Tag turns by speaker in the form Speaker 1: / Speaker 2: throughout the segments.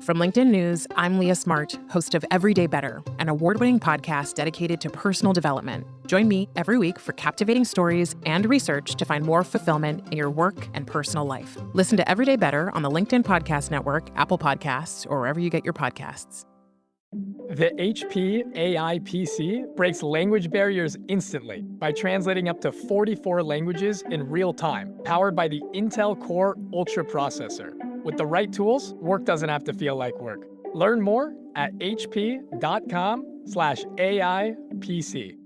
Speaker 1: From LinkedIn News, I'm Leah Smart, host of Everyday Better, an award-winning podcast dedicated to personal development. Join me every week for captivating stories and research to find more fulfillment in your work and personal life. Listen to Everyday Better on the LinkedIn Podcast Network, Apple Podcasts, or wherever you get your podcasts.
Speaker 2: The HP AI PC breaks language barriers instantly by translating up to 44 languages in real time, powered by the Intel Core Ultra processor. With the right tools, work doesn't have to feel like work. Learn more at hp.com/AI PC.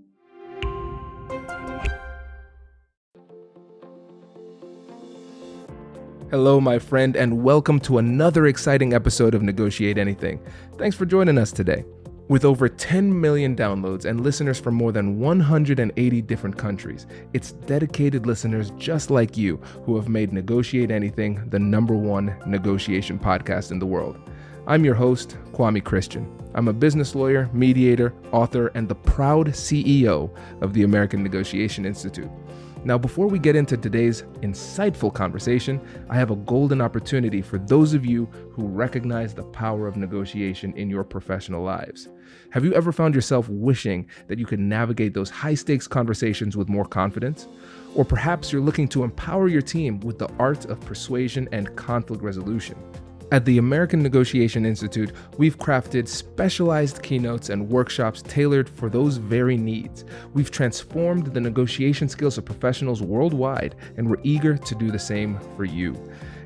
Speaker 3: Hello, my friend, and welcome to another exciting episode of Negotiate Anything. Thanks for joining us today. With over 10 million downloads and listeners from more than 180 different countries, it's dedicated listeners just like you who have made Negotiate Anything the #1 negotiation podcast in the world. I'm your host, Kwame Christian. I'm a business lawyer, mediator, author, and the proud CEO of the American Negotiation Institute. Now, before we get into today's insightful conversation, I have a golden opportunity for those of you who recognize the power of negotiation in your professional lives. Have you ever found yourself wishing that you could navigate those high-stakes conversations with more confidence? Or perhaps you're looking to empower your team with the art of persuasion and conflict resolution. At the American Negotiation Institute, we've crafted specialized keynotes and workshops tailored for those very needs. We've transformed the negotiation skills of professionals worldwide, and we're eager to do the same for you.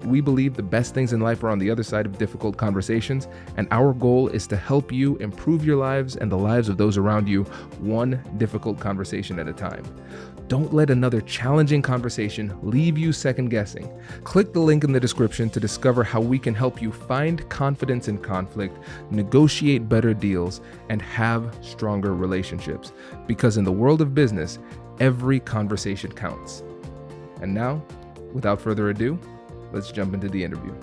Speaker 3: We believe the best things in life are on the other side of difficult conversations, and our goal is to help you improve your lives and the lives of those around you, one difficult conversation at a time. Don't let another challenging conversation leave you second-guessing. Click the link in the description to discover how we can help you find confidence in conflict, negotiate better deals, and have stronger relationships. Because in the world of business, every conversation counts. And now, without further ado, let's jump into the interview.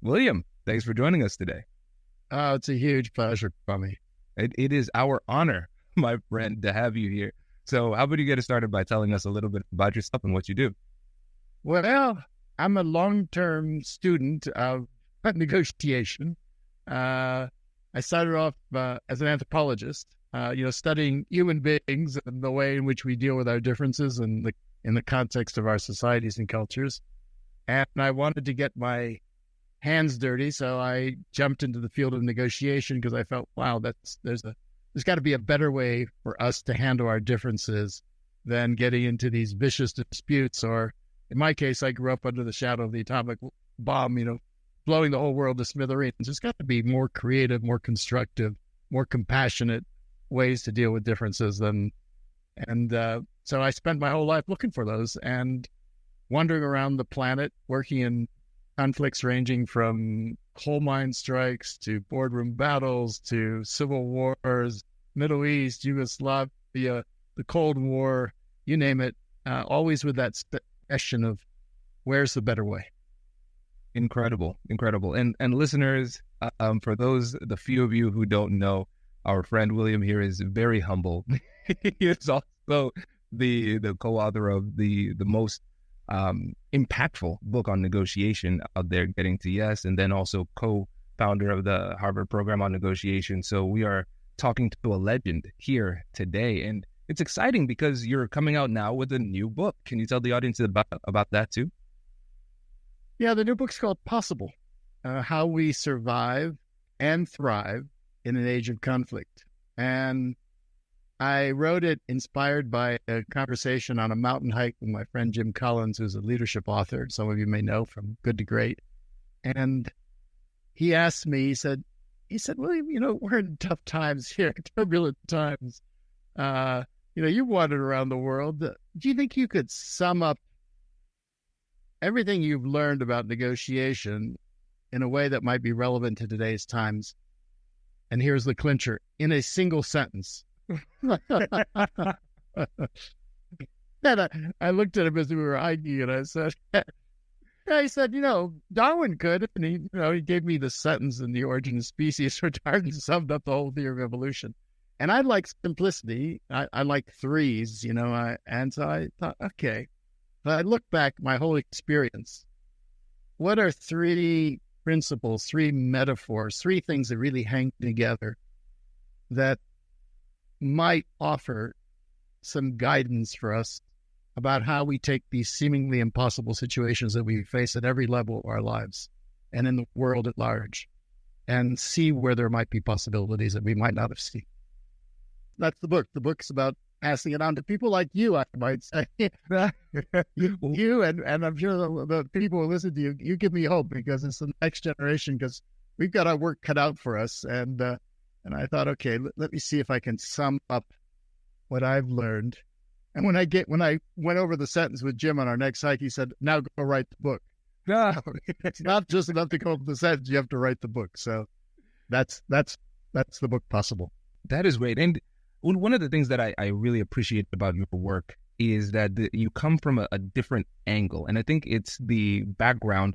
Speaker 3: William, thanks for joining us today.
Speaker 4: Oh, it's a huge pleasure for me.
Speaker 3: It is our honor, my friend, to have you here. So how about you get us started by telling us a little bit about yourself and what you do?
Speaker 4: Well, I'm a long-term student of negotiation. I started off as an anthropologist, studying human beings and the way in which we deal with our differences in the context of our societies and cultures. And I wanted to get my hands dirty, so I jumped into the field of negotiation because I felt, wow, there's got to be a better way for us to handle our differences than getting into these vicious disputes. Or in my case, I grew up under the shadow of the atomic bomb, blowing the whole world to smithereens. There's got to be more creative, more constructive, more compassionate ways to deal with differences so I spent my whole life looking for those and wandering around the planet, working in conflicts ranging from coal mine strikes to boardroom battles to civil wars, Middle East, Yugoslavia, the Cold War, you name it, always with that question of where's the better way.
Speaker 3: Incredible. And listeners, for the few of you who don't know, our friend William here is very humble. He is also the co-author of the most impactful book on negotiation out there, Getting to Yes, and then also co-founder of the Harvard program on negotiation. So we are talking to a legend here today, and it's exciting because you're coming out now with a new book. Can you tell the audience about that too?
Speaker 4: Yeah, the new book's called Possible, How We Survive and Thrive in an Age of Conflict. And I wrote it inspired by a conversation on a mountain hike with my friend Jim Collins, who's a leadership author, some of you may know from Good to Great. And he asked me, he said, William, we're in tough times here, turbulent times. You wandered around the world. Do you think you could sum up everything you've learned about negotiation in a way that might be relevant to today's times? And here's the clincher, in a single sentence. And I looked at him as we were hiking, and I said, Darwin could, and he gave me the sentence in The Origin of Species, where Darwin summed up the whole theory of evolution. And I like simplicity. I like threes, and so I thought, okay. But I look back my whole experience, what are three principles, three metaphors, three things that really hang together that might offer some guidance for us about how we take these seemingly impossible situations that we face at every level of our lives and in the world at large, and see where there might be possibilities that we might not have seen. That's the book. The book's about passing it on to people like you, I might say. you and I'm sure the people who listen to you, you give me hope, because it's the next generation, because we've got our work cut out for us. And I thought, okay, let me see if I can sum up what I've learned. And when I went over the sentence with Jim on our next hike, he said, now go write the book. It's not just enough to come up with the sentence, you have to write the book. So that's the book possible.
Speaker 5: That is great. And one of the things that I really appreciate about your work is that you come from a different angle. And I think it's the background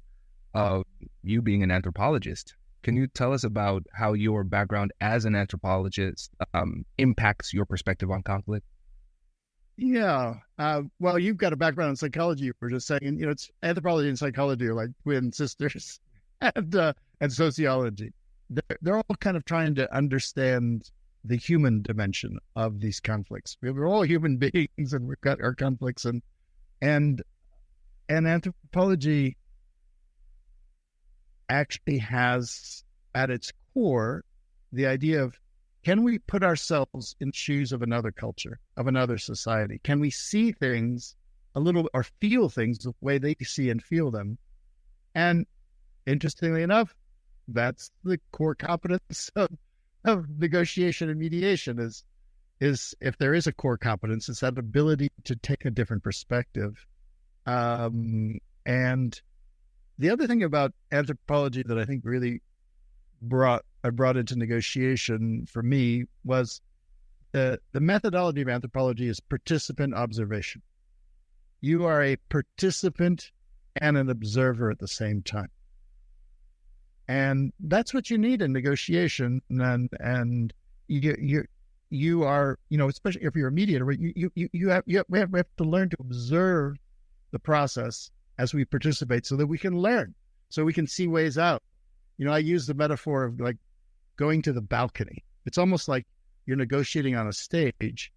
Speaker 5: of you being an anthropologist. Can you tell us about how your background as an anthropologist impacts your perspective on conflict?
Speaker 4: Yeah. Well, you've got a background in psychology. You were just saying, it's anthropology and psychology are like twin sisters, and sociology. They're all kind of trying to understand the human dimension of these conflicts. We're all human beings, and we've got our conflicts, and anthropology actually has at its core the idea of, can we put ourselves in the shoes of another culture, of another society? Can we see things a little, or feel things the way they see and feel them? And interestingly enough, that's the core competence of negotiation and mediation is if there is a core competence, it's that ability to take a different perspective. And the other thing about anthropology that I think really brought into negotiation for me was the methodology of anthropology is participant observation. You are a participant and an observer at the same time. And that's what you need in negotiation. And you are, especially if you're a mediator, we have to learn to observe the process as we participate so that we can learn, so we can see ways out. I use the metaphor of like going to the balcony. It's almost like you're negotiating on a stage.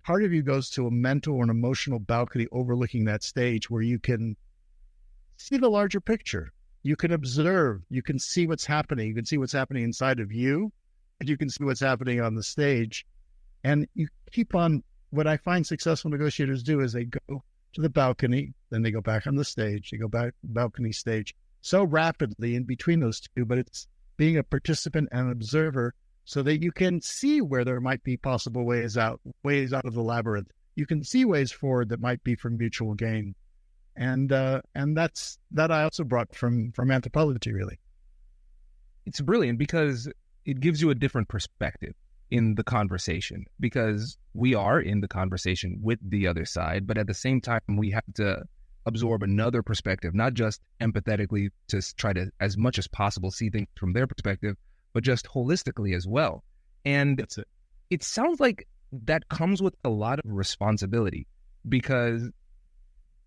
Speaker 4: Part of you goes to a mental or an emotional balcony overlooking that stage where you can see the larger picture. You can observe. You can see what's happening. You can see what's happening inside of you, and you can see what's happening on the stage. And you keep on. What I find successful negotiators do is they go to the balcony, then they go back on the stage. They go back to the balcony stage so rapidly in between those two, but it's being a participant and an observer so that you can see where there might be possible ways out of the labyrinth. You can see ways forward that might be for mutual gain. And that I also brought from anthropology, really.
Speaker 5: It's brilliant because it gives you a different perspective in the conversation, because we are in the conversation with the other side, but at the same time, we have to absorb another perspective, not just empathetically to try to, as much as possible, see things from their perspective, but just holistically as well. And
Speaker 4: that's it.
Speaker 5: It sounds like that comes with a lot of responsibility, because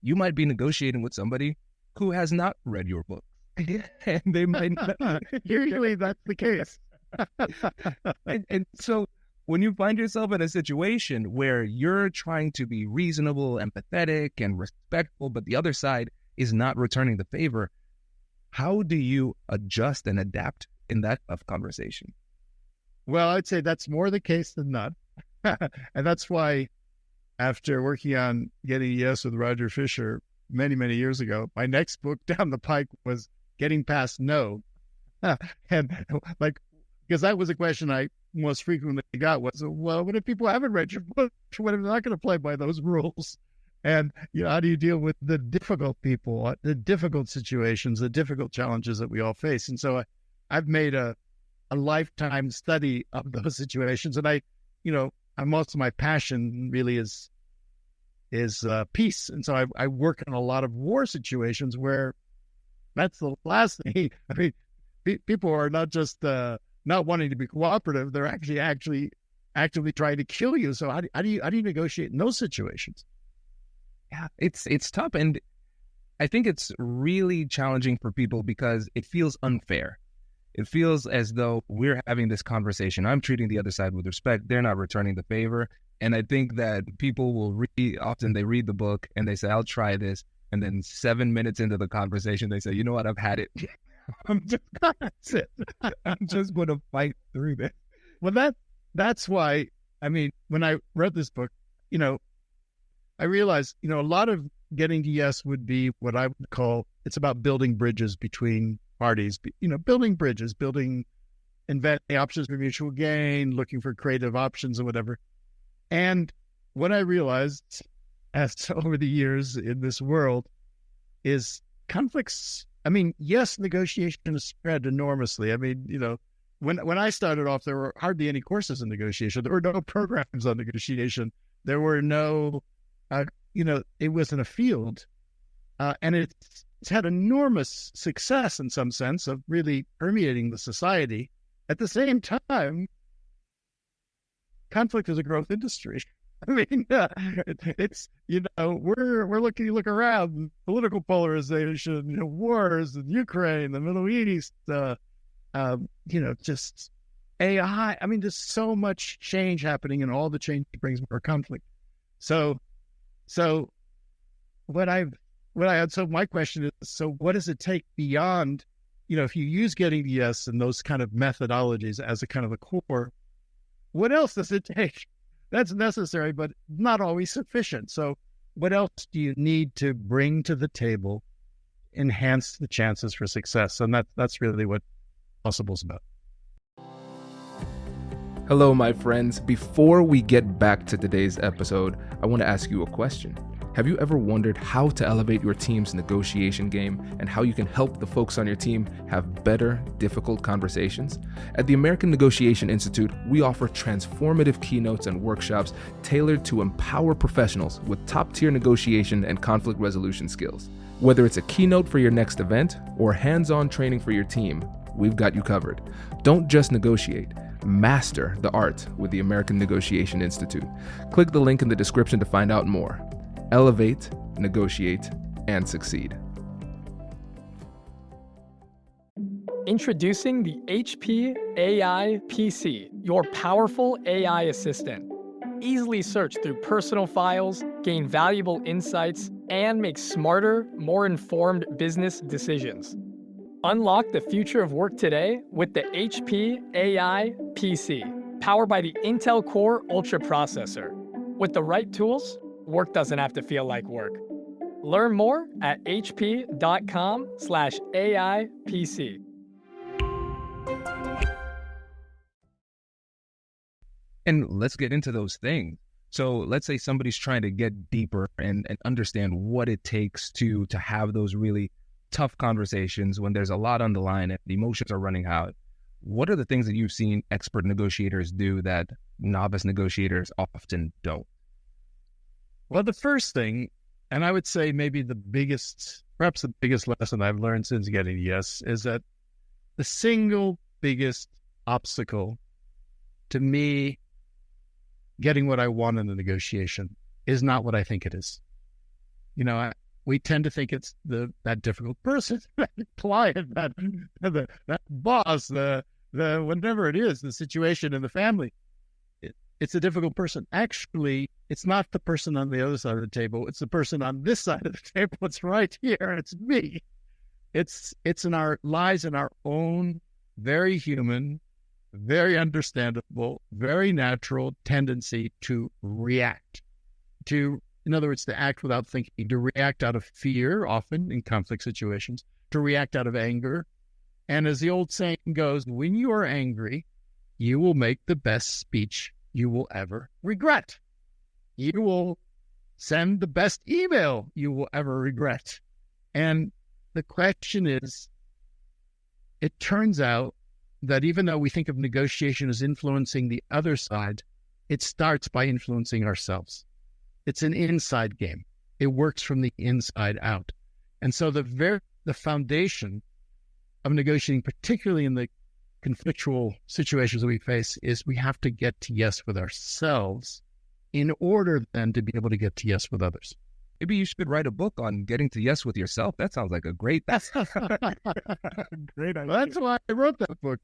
Speaker 5: you might be negotiating with somebody who has not read your book. And they might not.
Speaker 4: Usually that's the case.
Speaker 5: and so when you find yourself in a situation where you're trying to be reasonable, empathetic, and respectful, but the other side is not returning the favor, how do you adjust and adapt in that tough conversation?
Speaker 4: Well, I'd say that's more the case than not. And that's why after working on Getting Yes with Roger Fisher many, many years ago, my next book down the pike was Getting Past No. And because that was a question I most frequently got was, well, what if people haven't read your book? What if they're not going to play by those rules? And, how do you deal with the difficult people, the difficult situations, the difficult challenges that we all face? And so I've made a lifetime study of those situations. And most of my passion really is peace. And so I work in a lot of war situations where that's the last thing. I mean, people are not just not wanting to be cooperative; they're actually actively trying to kill you. So how do you negotiate in those situations?
Speaker 5: Yeah, it's tough, and I think it's really challenging for people because it feels unfair. It feels as though we're having this conversation. I'm treating the other side with respect. They're not returning the favor. And I think that people will often they read the book and they say, I'll try this. And then 7 minutes into the conversation, they say, you know what, I've had it. That's it. I'm just going to fight through this.
Speaker 4: Well, that's why, I mean, when I read this book, I realized, a lot of getting to yes would be what I would call, it's about building bridges between parties, building bridges, inventing options for mutual gain, looking for creative options or whatever. And what I realized over the years in this world is conflicts. I mean, yes, negotiation has spread enormously. I mean, when I started off, there were hardly any courses in negotiation. There were no programs on negotiation. There were no, it wasn't a field. And it's had enormous success in some sense of really permeating the society. At the same time, conflict is a growth industry. I mean, it's, we're looking, you look around, political polarization, wars in Ukraine, the Middle East, just AI. I mean, there's so much change happening and all the change brings more conflict. So my question is, so what does it take beyond, if you use getting yes and those kind of methodologies as a kind of a core, what else does it take? That's necessary, but not always sufficient. So what else do you need to bring to the table, enhance the chances for success? And that's really what Possible is about.
Speaker 3: Hello, my friends. Before we get back to today's episode, I want to ask you a question. Have you ever wondered how to elevate your team's negotiation game and how you can help the folks on your team have better, difficult conversations? At the American Negotiation Institute, we offer transformative keynotes and workshops tailored to empower professionals with top-tier negotiation and conflict resolution skills. Whether it's a keynote for your next event or hands-on training for your team, we've got you covered. Don't just negotiate. Master the art with the American Negotiation Institute. Click the link in the description to find out more. Elevate, negotiate, and succeed.
Speaker 2: Introducing the HP AI PC, your powerful AI assistant. Easily search through personal files, gain valuable insights, and make smarter, more informed business decisions. Unlock the future of work today with the HP AI PC, powered by the Intel Core Ultra processor. With the right tools, work doesn't have to feel like work. Learn more at hp.com/AIPC.
Speaker 5: And let's get into those things. So let's say somebody's trying to get deeper and understand what it takes to have those really tough conversations when there's a lot on the line and the emotions are running out. What are the things that you've seen expert negotiators do that novice negotiators often don't?
Speaker 4: Well, the first thing, and I would say maybe perhaps the biggest lesson I've learned since getting yes, is that the single biggest obstacle to me getting what I want in the negotiation is not what I think it is. We tend to think it's that difficult person, that client, that boss, the whatever it is, the situation in the family. It's a difficult person. Actually, it's not the person on the other side of the table. It's the person on this side of the table. It's right here. It's me. It's lies in our own very human, very understandable, very natural tendency to react. In other words, to act without thinking, to react out of fear, often in conflict situations, to react out of anger. And as the old saying goes, when you are angry, you will make the best speech you will ever regret. You will send the best email you will ever regret. And the question is, it turns out that even though we think of negotiation as influencing the other side, it starts by influencing ourselves. It's an inside game. It works from the inside out. And so the foundation of negotiating, particularly in the conflictual situations that we face, is we have to get to yes with ourselves in order then to be able to get to yes with others.
Speaker 5: maybe you should write a book on getting to yes with yourself. That sounds like a great
Speaker 4: great idea. That's why I wrote that book.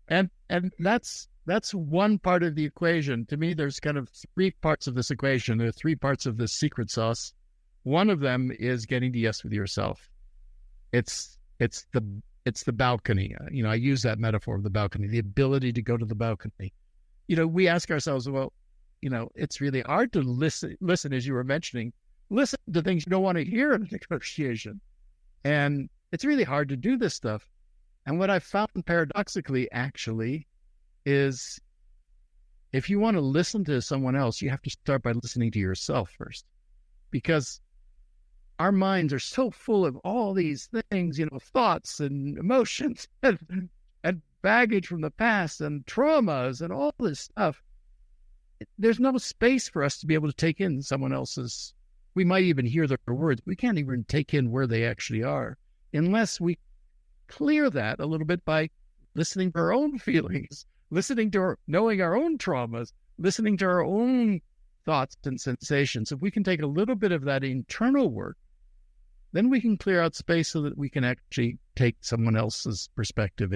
Speaker 4: And that's one part of the equation. To me, there's kind of three parts of this equation. There are three parts of this secret sauce. One of them is getting to yes with yourself. It's the balcony. I use that metaphor of the balcony, the ability to go to the balcony. We ask ourselves, well, it's really hard to listen, as you were mentioning, listen to things you don't want to hear in a negotiation. And it's really hard to do this stuff. And what I found paradoxically, actually, is if you want to listen to someone else, you have to start by listening to yourself first. Because our minds are so full of all these things, thoughts and emotions and baggage from the past and traumas and all this stuff. There's no space for us to be able to take in someone else's. We might even hear their words. We can't even take in where they actually are unless we clear that a little bit by listening to our own feelings, knowing our own traumas, listening to our own thoughts and sensations. If we can take a little bit of that internal work, then we can clear out space so that we can actually take someone else's perspective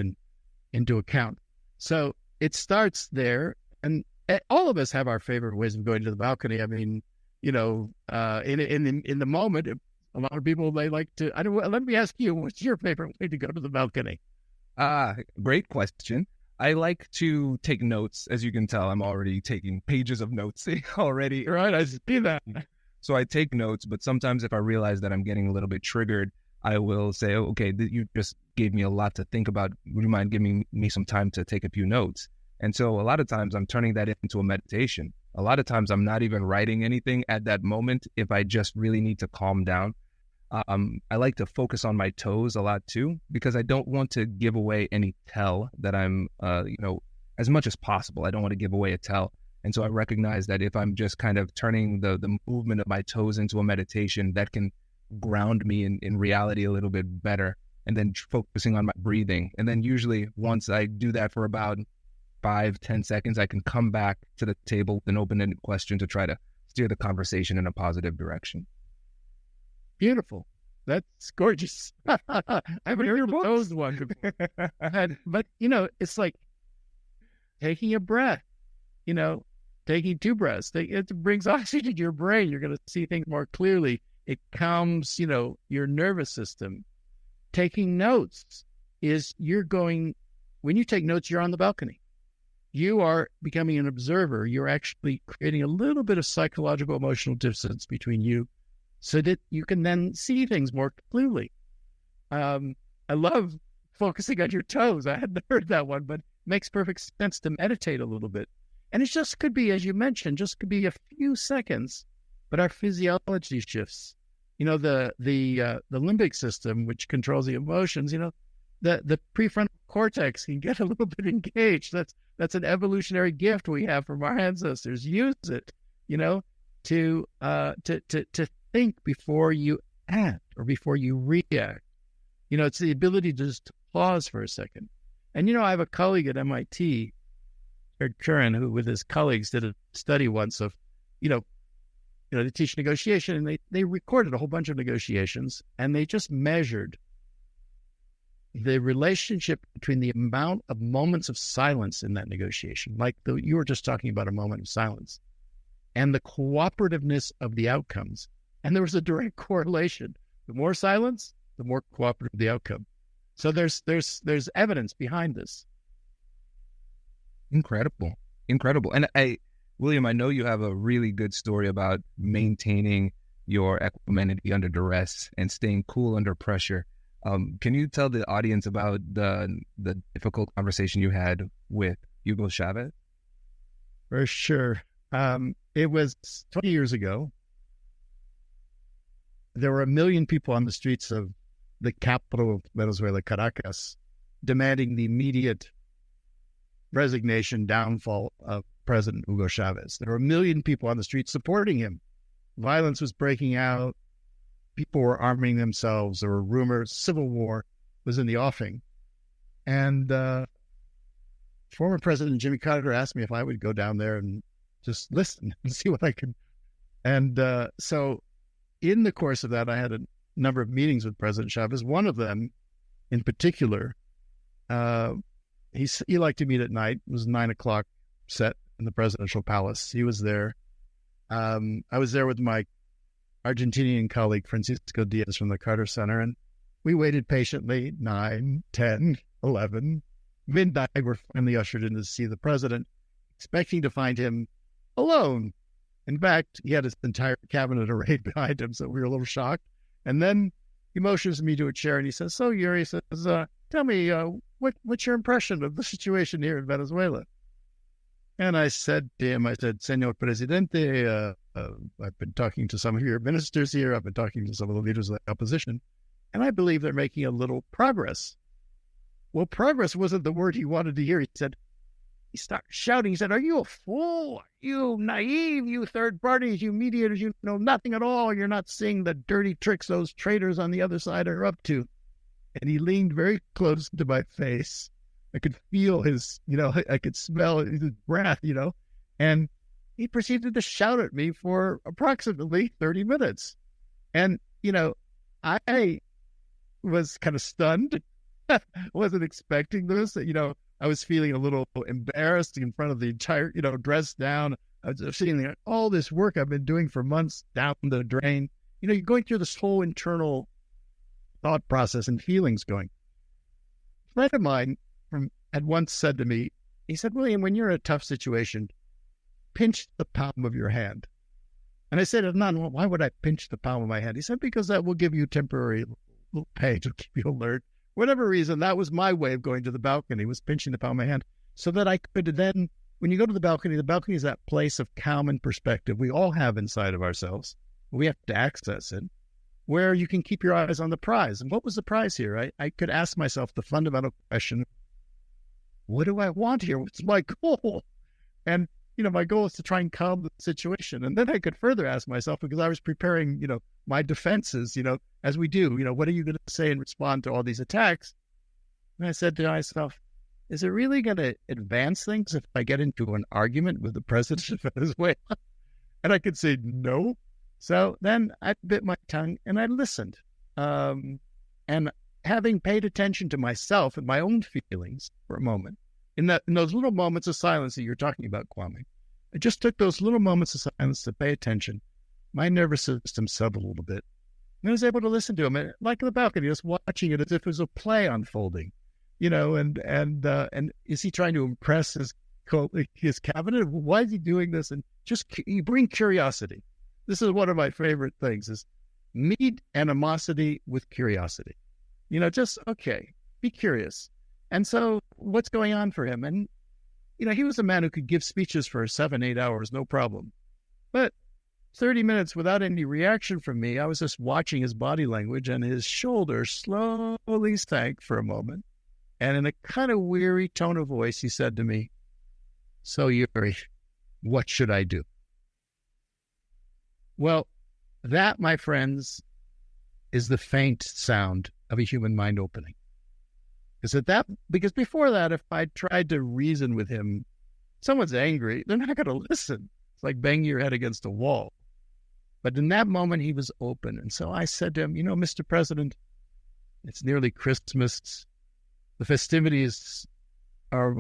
Speaker 4: into account. So it starts there, and all of us have our favorite ways of going to the balcony. I mean, in the moment, a lot of people, they like to. Let me ask you, what's your favorite way to go to the balcony?
Speaker 5: Great question. I like to take notes. As you can tell, I'm already taking pages of notes already.
Speaker 4: Right, I see that.
Speaker 5: So I take notes, but sometimes if I realize that I'm getting a little bit triggered, I will say, okay, you just gave me a lot to think about. Would you mind giving me some time to take a few notes? And so a lot of times I'm turning that into a meditation. A lot of times I'm not even writing anything at that moment if I just really need to calm down. I like to focus on my toes a lot too, because I don't want to give away any tell that I'm, as much as possible. I don't want to give away a tell. And so I recognize that if I'm just kind of turning the movement of my toes into a meditation, that can ground me in reality a little bit better, and then focusing on my breathing. And then usually once I do that for about 5-10 seconds, I can come back to the table with an open-ended question to try to steer the conversation in a positive direction.
Speaker 4: Beautiful. That's gorgeous. I haven't heard of those one before. But, it's like taking a breath, taking 2 breaths. It brings oxygen to your brain. You're going to see things more clearly. It calms, your nervous system. Taking notes is when you take notes, you're on the balcony. You are becoming an observer. You're actually creating a little bit of psychological, emotional distance between you so that you can then see things more clearly. I love focusing on your toes. I hadn't heard that one, but it makes perfect sense to meditate a little bit. And it just could be, as you mentioned, could be a few seconds, but our physiology shifts. The limbic system, which controls the emotions, the prefrontal cortex can get a little bit engaged. That's an evolutionary gift we have from our ancestors. Use it, to think before you act or before you react. It's the ability to just pause for a second. And, I have a colleague at MIT, Curran, who with his colleagues did a study once of, they teach negotiation, and they recorded a whole bunch of negotiations, and they just measured the relationship between the amount of moments of silence in that negotiation, like you were just talking about a moment of silence, and the cooperativeness of the outcomes. And there was a direct correlation. The more silence, the more cooperative the outcome. So there's evidence behind this.
Speaker 5: Incredible. And William, I know you have a really good story about maintaining your equanimity under duress and staying cool under pressure. Can you tell the audience about the difficult conversation you had with Hugo Chavez?
Speaker 4: For sure. It was 20 years ago. There were 1 million people on the streets of the capital of Venezuela, Caracas, demanding the immediate resignation, downfall of President Hugo Chavez. There were 1 million people on the street supporting him. Violence was breaking out. People were arming themselves. There were rumors. Civil war was in the offing. And former President Jimmy Carter asked me if I would go down there and just listen and see what I could. And so in the course of that, I had a number of meetings with President Chavez. One of them in particular, he liked to meet at night. It was 9 o'clock set in the presidential palace. He was there. I was there with my Argentinian colleague, Francisco Diaz from the Carter Center, and we waited patiently. 9, 10, 11, midnight, we're finally ushered in to see the president, expecting to find him alone. In fact, he had his entire cabinet arrayed behind him, so we were a little shocked. And then he motions me to a chair, and he says, "So, Ury," says, "tell me, what's your impression of the situation here in Venezuela?" And I said to him, "Señor Presidente, I've been talking to some of your ministers here. I've been talking to some of the leaders of the opposition, and I believe they're making a little progress." Well, progress wasn't the word he wanted to hear. He started shouting. He said, "Are you a fool? Are you naive? You third parties, you mediators, you know nothing at all. You're not seeing the dirty tricks those traitors on the other side are up to." And he leaned very close to my face. I could feel his, I could smell his breath, and he proceeded to shout at me for approximately 30 minutes. And, I was kind of stunned. Wasn't expecting this. I was feeling a little embarrassed in front of the entire, dressed down. I was seeing all this work I've been doing for months down the drain. You're going through this whole internal thought process and feelings going. A friend of mine had once said to me, he said, "William, when you're in a tough situation, pinch the palm of your hand." And I said, "No, why would I pinch the palm of my hand?" He said, "Because that will give you temporary little pain to keep you alert." Whatever reason, that was my way of going to the balcony, was pinching the palm of my hand, so that I could then, when you go to the balcony is that place of calm and perspective we all have inside of ourselves. We have to access it, where you can keep your eyes on the prize. And what was the prize here? I could ask myself the fundamental question, what do I want here? What's my goal? And, my goal is to try and calm the situation. And then I could further ask myself, because I was preparing, my defenses, as we do, what are you going to say and respond to all these attacks? And I said to myself, is it really going to advance things if I get into an argument with the president of Venezuela? And I could say no. So then I bit my tongue and I listened. And having paid attention to myself and my own feelings for a moment, in those little moments of silence that you're talking about, Kwame, I just took those little moments of silence to pay attention. My nervous system settled a little bit. And I was able to listen to him, like in the balcony, just watching it as if it was a play unfolding, and is he trying to impress his cabinet? Why is he doing this? And just you bring curiosity. This is one of my favorite things, is meet animosity with curiosity. Okay, be curious. And so what's going on for him? And, he was a man who could give speeches for 7-8 hours, no problem. But 30 minutes without any reaction from me, I was just watching his body language, and his shoulders slowly sank for a moment. And in a kind of weary tone of voice, he said to me, "So, Ury, what should I do?" Well, that, my friends, is the faint sound of a human mind opening. Because before that, if I tried to reason with him, someone's angry, they're not going to listen. It's like banging your head against a wall. But in that moment, he was open. And so I said to him, "Mr. President, it's nearly Christmas. The festivities are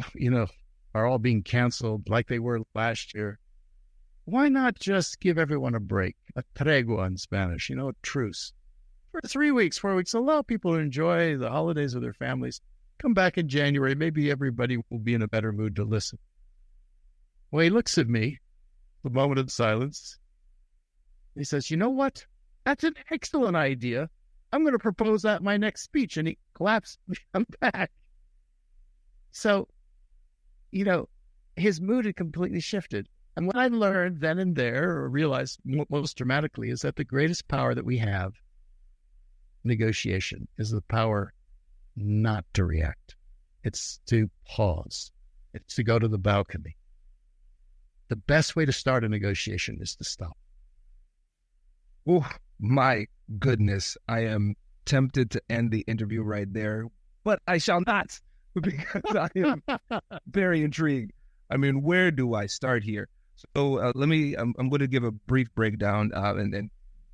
Speaker 4: all being canceled like they were last year. Why not just give everyone a break, a tregua in Spanish, a truce, for 3 weeks, 4 weeks, allow people to enjoy the holidays with their families. Come back in January. Maybe everybody will be in a better mood to listen." Well, he looks at me, the moment of silence. He says, "You know what? That's an excellent idea. I'm going to propose that in my next speech." And he claps me on the back. So, his mood had completely shifted. And what I learned then and there, or realized most dramatically, is that the greatest power that we have, negotiation, is the power not to react. It's to pause. It's to go to the balcony. The best way to start a negotiation is to stop.
Speaker 5: Oh, my goodness. I am tempted to end the interview right there, but I shall not, because I am very intrigued. I mean, where do I start here? So I'm going to give a brief breakdown and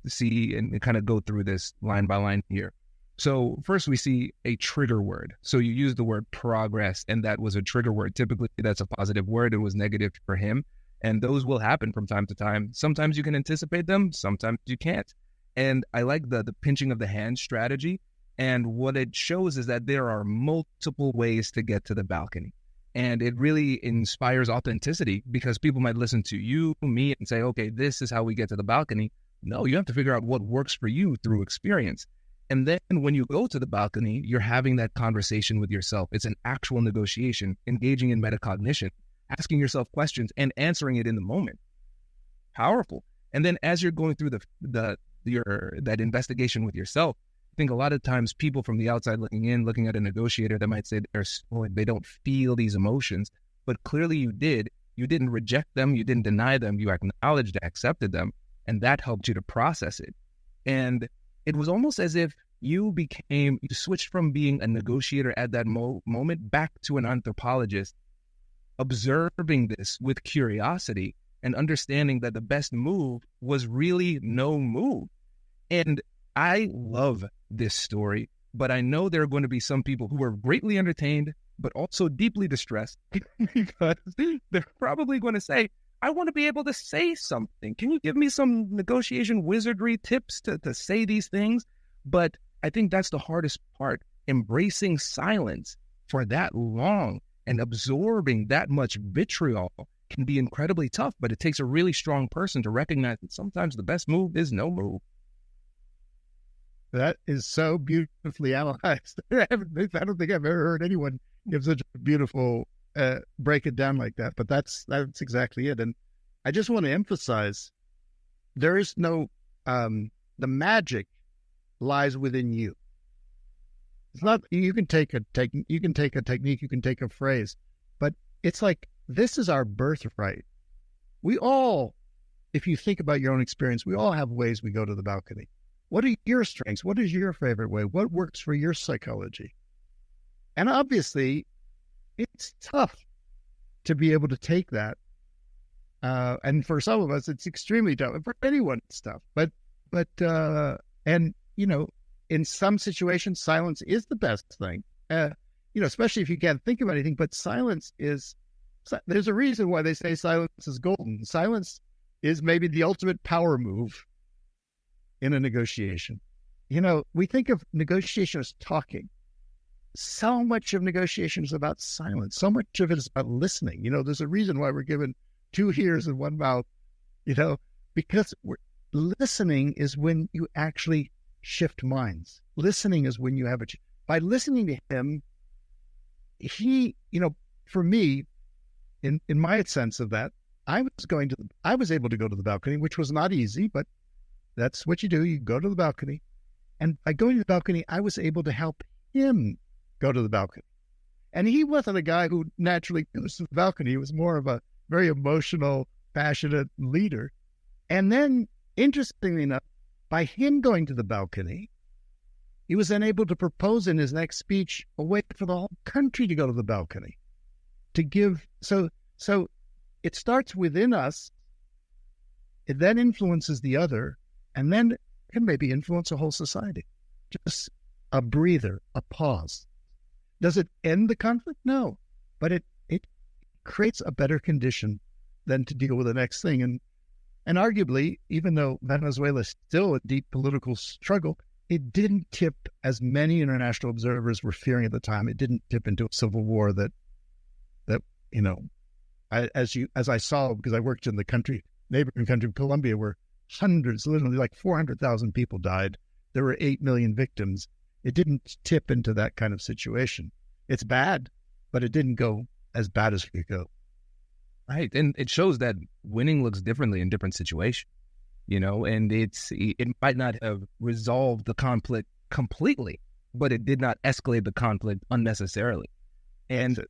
Speaker 5: see and kind of go through this line by line here. So first we see a trigger word. So you use the word progress, and that was a trigger word. Typically that's a positive word. It was negative for him. And those will happen from time to time. Sometimes you can anticipate them, sometimes you can't. And I like the pinching of the hand strategy. And what it shows is that there are multiple ways to get to the balcony. And it really inspires authenticity, because people might listen to you, me, and say, okay, this is how we get to the balcony. No, you have to figure out what works for you through experience. And then when you go to the balcony, you're having that conversation with yourself. It's an actual negotiation, engaging in metacognition, asking yourself questions and answering it in the moment. Powerful. And then as you're going through that investigation with yourself, I think a lot of times people from the outside looking in, looking at a negotiator, they might say they don't feel these emotions, but clearly you did. You didn't reject them. You didn't deny them. You acknowledged and accepted them. And that helped you to process it. And it was almost as if you switched from being a negotiator at that moment back to an anthropologist, observing this with curiosity and understanding that the best move was really no move. And I love this story, but I know there are going to be some people who are greatly entertained, but also deeply distressed, because they're probably going to say, I want to be able to say something. Can you give me some negotiation wizardry tips to say these things? But I think that's the hardest part. Embracing silence for that long and absorbing that much vitriol can be incredibly tough, but it takes a really strong person to recognize that sometimes the best move is no move.
Speaker 4: That is so beautifully analyzed. I don't think I've ever heard anyone give such a beautiful break it down like that. But that's exactly it. And I just want to emphasize, there is no the magic lies within you. It's not, you can take a technique, you can take a phrase, but it's like, this is our birthright. We all, if you think about your own experience, we all have ways we go to the balcony. What are your strengths? What is your favorite way? What works for your psychology? And obviously, it's tough to be able to take that. And for some of us, it's extremely tough. And for anyone, it's tough. But in some situations, silence is the best thing. Especially if you can't think of anything. But silence is, there's a reason why they say silence is golden. Silence is maybe the ultimate power move in a negotiation. We think of negotiation as talking. So much of negotiation is about silence. So much of it is about listening. There's a reason why we're given 2 ears and 1 mouth, because listening is when you actually shift minds. Listening is when you have by listening to him, he, for me, in my sense of that, I was able to go to the balcony, which was not easy, but that's what you do. You go to the balcony. And by going to the balcony, I was able to help him go to the balcony. And he wasn't a guy who naturally goes to the balcony. He was more of a very emotional, passionate leader. And then, interestingly enough, by him going to the balcony, he was then able to propose in his next speech a way for the whole country to go to the balcony. To give, so it starts within us, it then influences the other, and then can maybe influence a whole society. Just a breather, a pause. Does it end the conflict? No, but it creates a better condition than to deal with the next thing. And arguably, even though Venezuela is still a deep political struggle, it didn't tip, as many international observers were fearing at the time, it didn't tip into a civil war that as I saw, because I worked in the neighboring country of Colombia, where hundreds, literally like 400,000 people died. There were 8 million victims. It didn't tip into that kind of situation. It's bad, but it didn't go as bad as it could go.
Speaker 5: Right. And it shows that winning looks differently in different situations, and it might not have resolved the conflict completely, but it did not escalate the conflict unnecessarily. And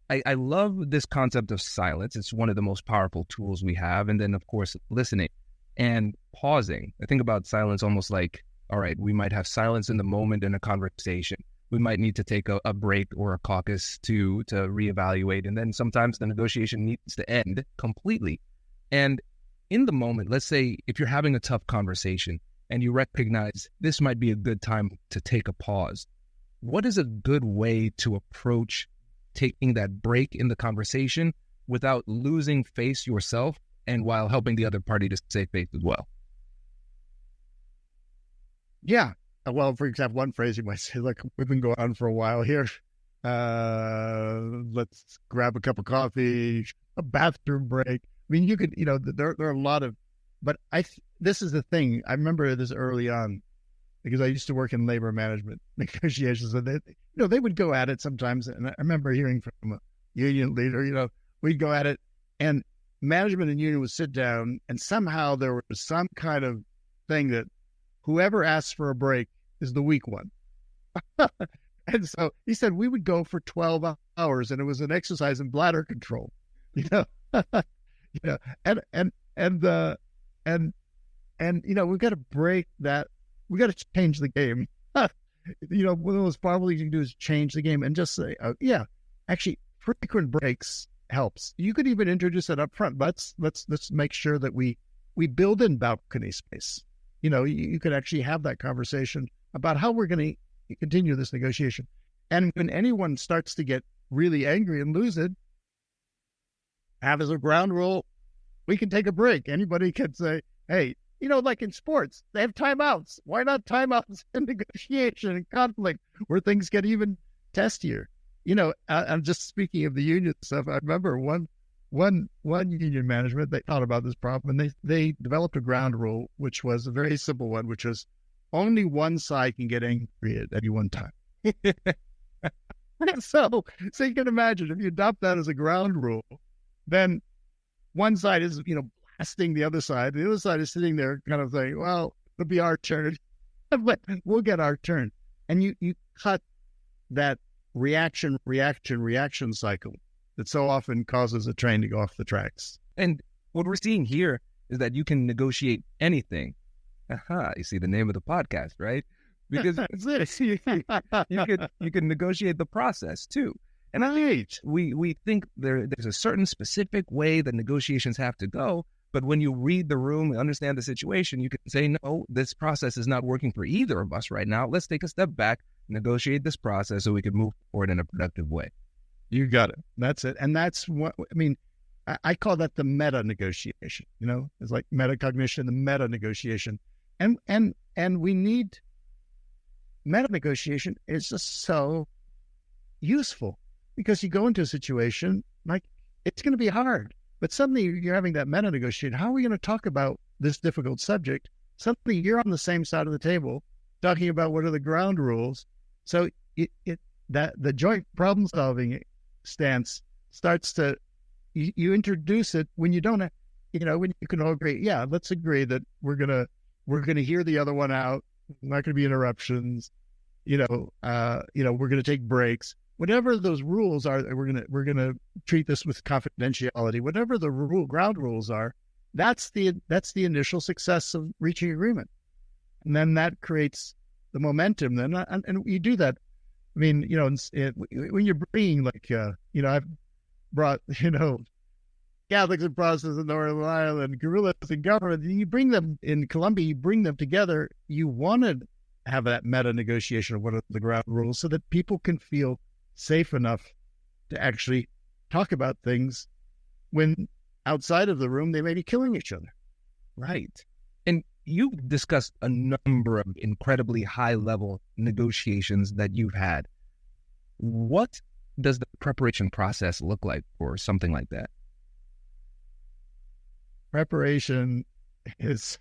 Speaker 5: I love this concept of silence. It's one of the most powerful tools we have. And then, of course, listening and pausing. I think about silence almost like, all right, we might have silence in the moment in a conversation. We might need to take a break or a caucus to reevaluate. And then sometimes the negotiation needs to end completely. And in the moment, let's say if you're having a tough conversation, and you recognize this might be a good time to take a pause. What is a good way to approach taking that break in the conversation without losing face yourself and while helping the other party to save face as well?
Speaker 4: Yeah. Well, for example, one phrase you might say, look, we've been going on for a while here. Let's grab a cup of coffee, a bathroom break. I mean, you could, there are a lot of, but this is the thing. I remember this early on because I used to work in labor management negotiations, and they would go at it sometimes. And I remember hearing from a union leader, we'd go at it, and management and union would sit down, and somehow there was some kind of thing that whoever asks for a break is the weak one. And so he said we would go for 12 hours, and it was an exercise in bladder control, and we've got to break that. We got to change the game. One of the most powerful things you can do is change the game and just say, actually, frequent breaks helps. You could even introduce it up front. Let's make sure that we build in balcony space. You could actually have that conversation about how we're going to continue this negotiation. And when anyone starts to get really angry and lose it, have as a ground rule, we can take a break. Anybody can say, hey, like in sports, they have timeouts. Why not timeouts in negotiation and conflict where things get even testier? I'm just speaking of the union stuff. I remember one union management, they thought about this problem, and they developed a ground rule, which was a very simple one, which was only one side can get angry at any one time. So you can imagine if you adopt that as a ground rule, then one side is, blasting the other side. The other side is sitting there kind of saying, well, it'll be our turn. We'll get our turn. And you cut that reaction cycle that so often causes a train to go off the tracks.
Speaker 5: And what we're seeing here is that you can negotiate anything. You see the name of the podcast, right? Because you can negotiate the process too. And we think there's a certain specific way that negotiations have to go. But when you read the room and understand the situation, you can say, no, this process is not working for either of us right now. Let's take a step back, negotiate this process so we can move forward in a productive way.
Speaker 4: You got it. That's it. And that's what, I call that the meta negotiation. It's like metacognition, the meta negotiation. And we need meta negotiation. Is just so useful because you go into a situation like it's going to be hard. But suddenly you're having that meta negotiation. How are we going to talk about this difficult subject? Suddenly you're on the same side of the table talking about what are the ground rules. So that the joint problem solving stance starts to, you introduce it when you don't, when you can all agree. Yeah, let's agree that we're gonna hear the other one out. Not going to be interruptions. We're going to take breaks. Whatever those rules are, we're gonna treat this with confidentiality. Whatever the ground rules are, that's the initial success of reaching agreement, and then that creates the momentum. Then and you do that. When you're bringing I've brought Catholics and Protestants in Northern Ireland, guerrillas in government. You bring them in Colombia. You bring them together. You want to have that meta negotiation of what are the ground rules, so that people can feel safe enough to actually talk about things when outside of the room they may be killing each other.
Speaker 5: Right. And you've discussed a number of incredibly high-level negotiations that you've had. What does the preparation process look like for something like that?
Speaker 4: Preparation is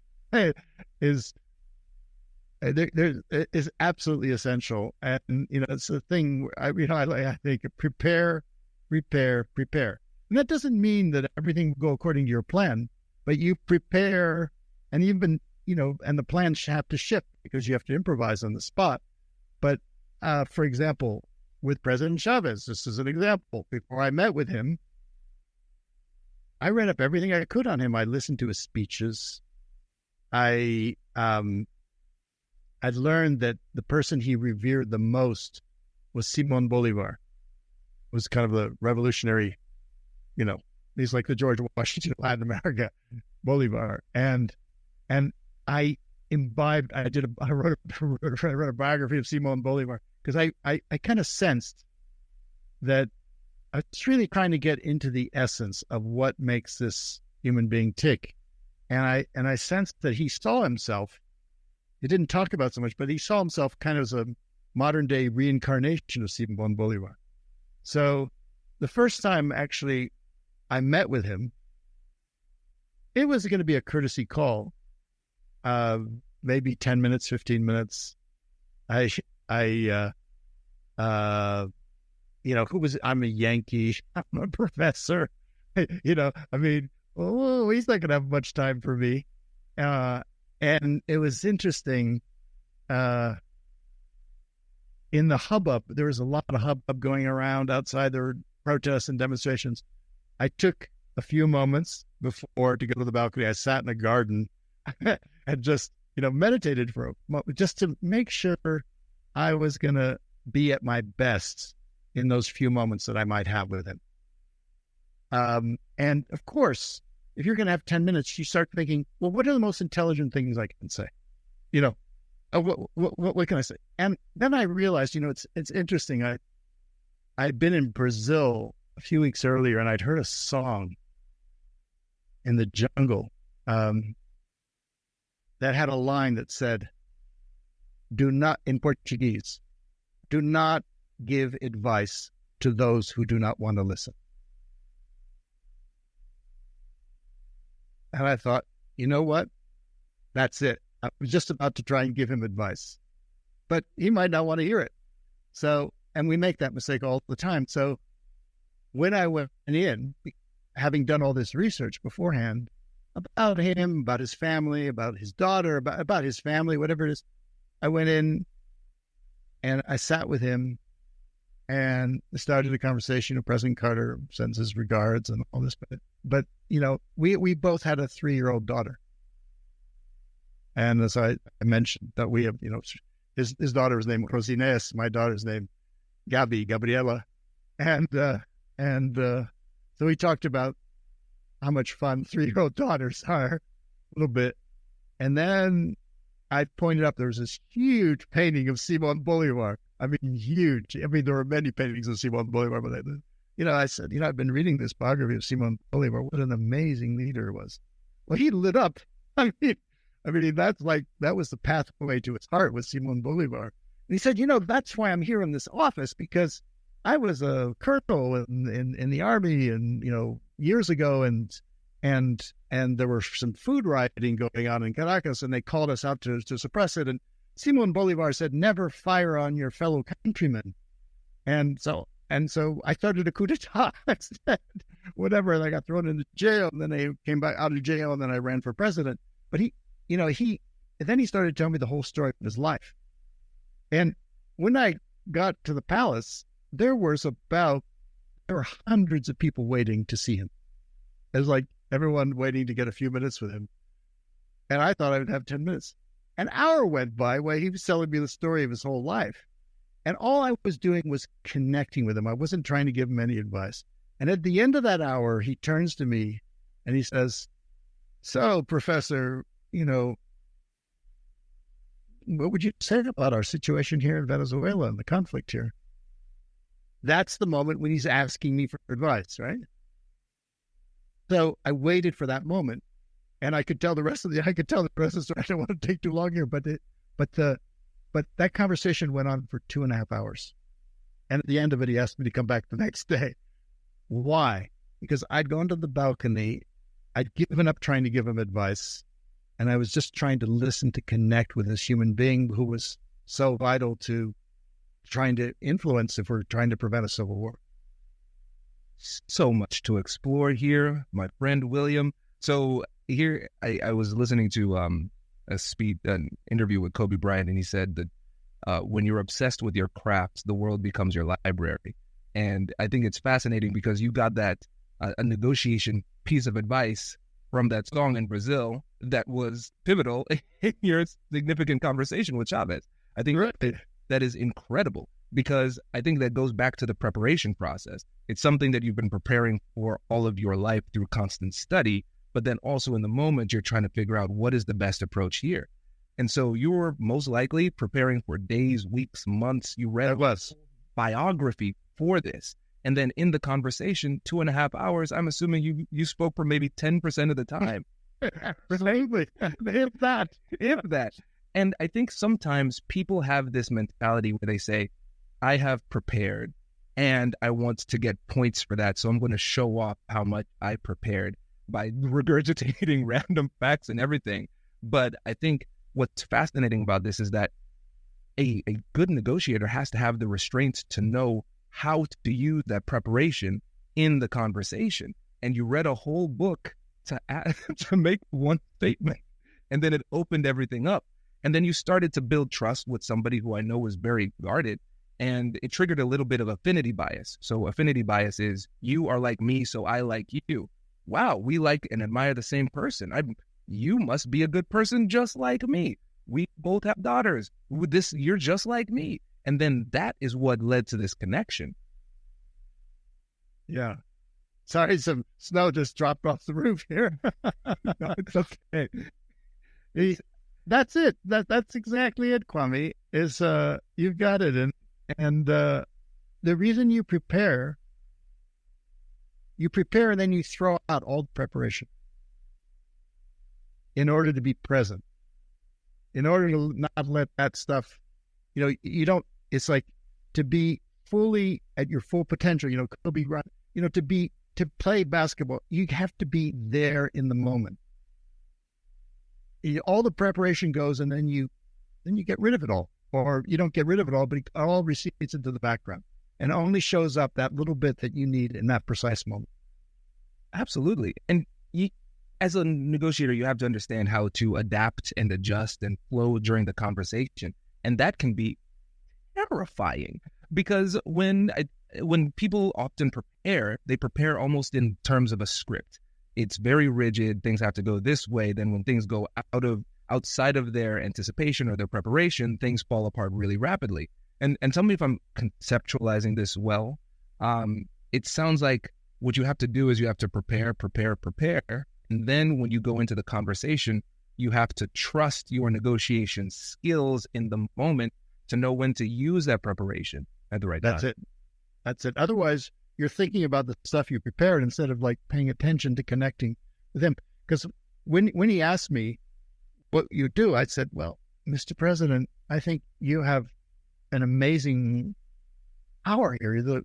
Speaker 4: absolutely essential, and it's a thing. I think prepare, and that doesn't mean that everything will go according to your plan, but you prepare, and even and the plans have to shift because you have to improvise on the spot. But for example, with President Chavez, this is an example. Before I met with him, I read up everything I could on him. I listened to his speeches. I'd learned that the person he revered the most was Simon Bolivar. Was kind of the revolutionary, he's like the George Washington of Latin America, Bolivar. And I imbibed. I wrote a biography of Simon Bolivar because I kind of sensed that I was really trying to get into the essence of what makes this human being tick. And I sensed that he saw himself, he didn't talk about so much, but he saw himself kind of as a modern day reincarnation of Simon Bolivar. So the first time actually I met with him, it was going to be a courtesy call, maybe 10 minutes, 15 minutes. I'm a Yankee, I'm a professor, he's not going to have much time for me. And it was interesting, in the hubbub, there was a lot of hubbub going around outside. There were protests and demonstrations. I took a few moments before to go to the balcony. I sat in the garden and just, meditated for a moment, just to make sure I was going to be at my best in those few moments that I might have with him. And of course, if you're going to have 10 minutes, you start thinking, well, what are the most intelligent things I can say? What can I say? And then I realized, it's interesting. I'd been in Brazil a few weeks earlier, and I'd heard a song in the jungle that had a line that said, in Portuguese, do not give advice to those who do not want to listen. And I thought, you know what? That's it. I was just about to try and give him advice, but he might not want to hear it. So, and we make that mistake all the time. So when I went in, having done all this research beforehand about him, about his family, about his daughter, about his family, whatever it is, I went in and I sat with him and started a conversation. President Carter sends his regards and all this, but we both had a 3-year-old daughter. And as I mentioned, that we have, his daughter was named Rosinés, my daughter's name Gabriela. And so we talked about how much fun 3-year-old daughters are a little bit. And then I pointed up, there was this huge painting of Simon Bolivar. I mean, huge. I mean, there were many paintings of Simon Bolivar, but I said, I've been reading this biography of Simon Bolivar. What an amazing leader he was. Well, he lit up. I mean, that was the pathway to his heart with Simon Bolivar. And he said, that's why I'm here in this office, because I was a colonel in the army, and years ago, and there were some food rioting going on in Caracas, and they called us out to suppress it. And Simon Bolivar said, "Never fire on your fellow countrymen." And so I started a coup d'etat instead, whatever. And I got thrown into jail, and then I came back out of jail, and then I ran for president. But then he started telling me the whole story of his life. And when I got to the palace, there were hundreds of people waiting to see him. It was like everyone waiting to get a few minutes with him. And I thought I would have 10 minutes. An hour went by where he was telling me the story of his whole life. And all I was doing was connecting with him. I wasn't trying to give him any advice. And at the end of that hour, he turns to me and he says, "So, Professor, what would you say about our situation here in Venezuela and the conflict here?" That's the moment when he's asking me for advice, right? So I waited for that moment, and I could tell the rest of the story. I don't want to take too long here, but that conversation went on for 2.5 hours. And at the end of it, he asked me to come back the next day. Why? Because I'd gone to the balcony, I'd given up trying to give him advice, and I was just trying to listen, to connect with this human being who was so vital to trying to influence if we're trying to prevent a civil war.
Speaker 5: So much to explore here, my friend William. So here I was listening to an interview with Kobe Bryant, and he said that when you're obsessed with your craft, the world becomes your library. And I think it's fascinating because you got that a negotiation piece of advice from that song in Brazil that was pivotal in your significant conversation with Chavez. I think that is incredible, because I think that goes back to the preparation process. It's something that you've been preparing for all of your life through constant study, but then also in the moment, you're trying to figure out what is the best approach here. And so you were most likely preparing for days, weeks, months. You read biography for this. And then in the conversation, 2.5 hours, I'm assuming you spoke for maybe 10% of the time.
Speaker 4: Absolutely. If that.
Speaker 5: And I think sometimes people have this mentality where they say, I have prepared and I want to get points for that. So I'm going to show off how much I prepared by regurgitating random facts and everything. But I think what's fascinating about this is that a good negotiator has to have the restraints to know how to use that preparation in the conversation. And you read a whole book to make one statement, and then it opened everything up. And then you started to build trust with somebody who I know was very guarded, and it triggered a little bit of affinity bias. So affinity bias is you are like me, so I like you. Wow, we like and admire the same person. You must be a good person just like me. We both have daughters. You're just like me. And then that is what led to this connection.
Speaker 4: Yeah. Sorry, some snow just dropped off the roof here. No, it's okay. That's it. That's exactly it, Kwame. Is you've got it. And the reason you prepare and then you throw out all the preparation in order to be present, in order to not let that stuff, you don't, it's like to be fully at your full potential, Kobe Bryant, to play basketball, you have to be there in the moment. All the preparation goes, and then you get rid of it all, or you don't get rid of it all, but it all recedes into the background and only shows up that little bit that you need in that precise moment.
Speaker 5: Absolutely. And as a negotiator, you have to understand how to adapt and adjust and flow during the conversation. And that can be terrifying because when people often prepare, they prepare almost in terms of a script. It's very rigid. Things have to go this way. Then when things go outside of their anticipation or their preparation, things fall apart really rapidly. And tell me if I'm conceptualizing this well. It sounds like what you have to do is you have to prepare. And then when you go into the conversation, you have to trust your negotiation skills in the moment to know when to use that preparation at the right time.
Speaker 4: That's it. Otherwise, you're thinking about the stuff you prepared instead of like paying attention to connecting with him. Because when he asked me what you do, I said, well, Mr. President, I think you have an amazing power here,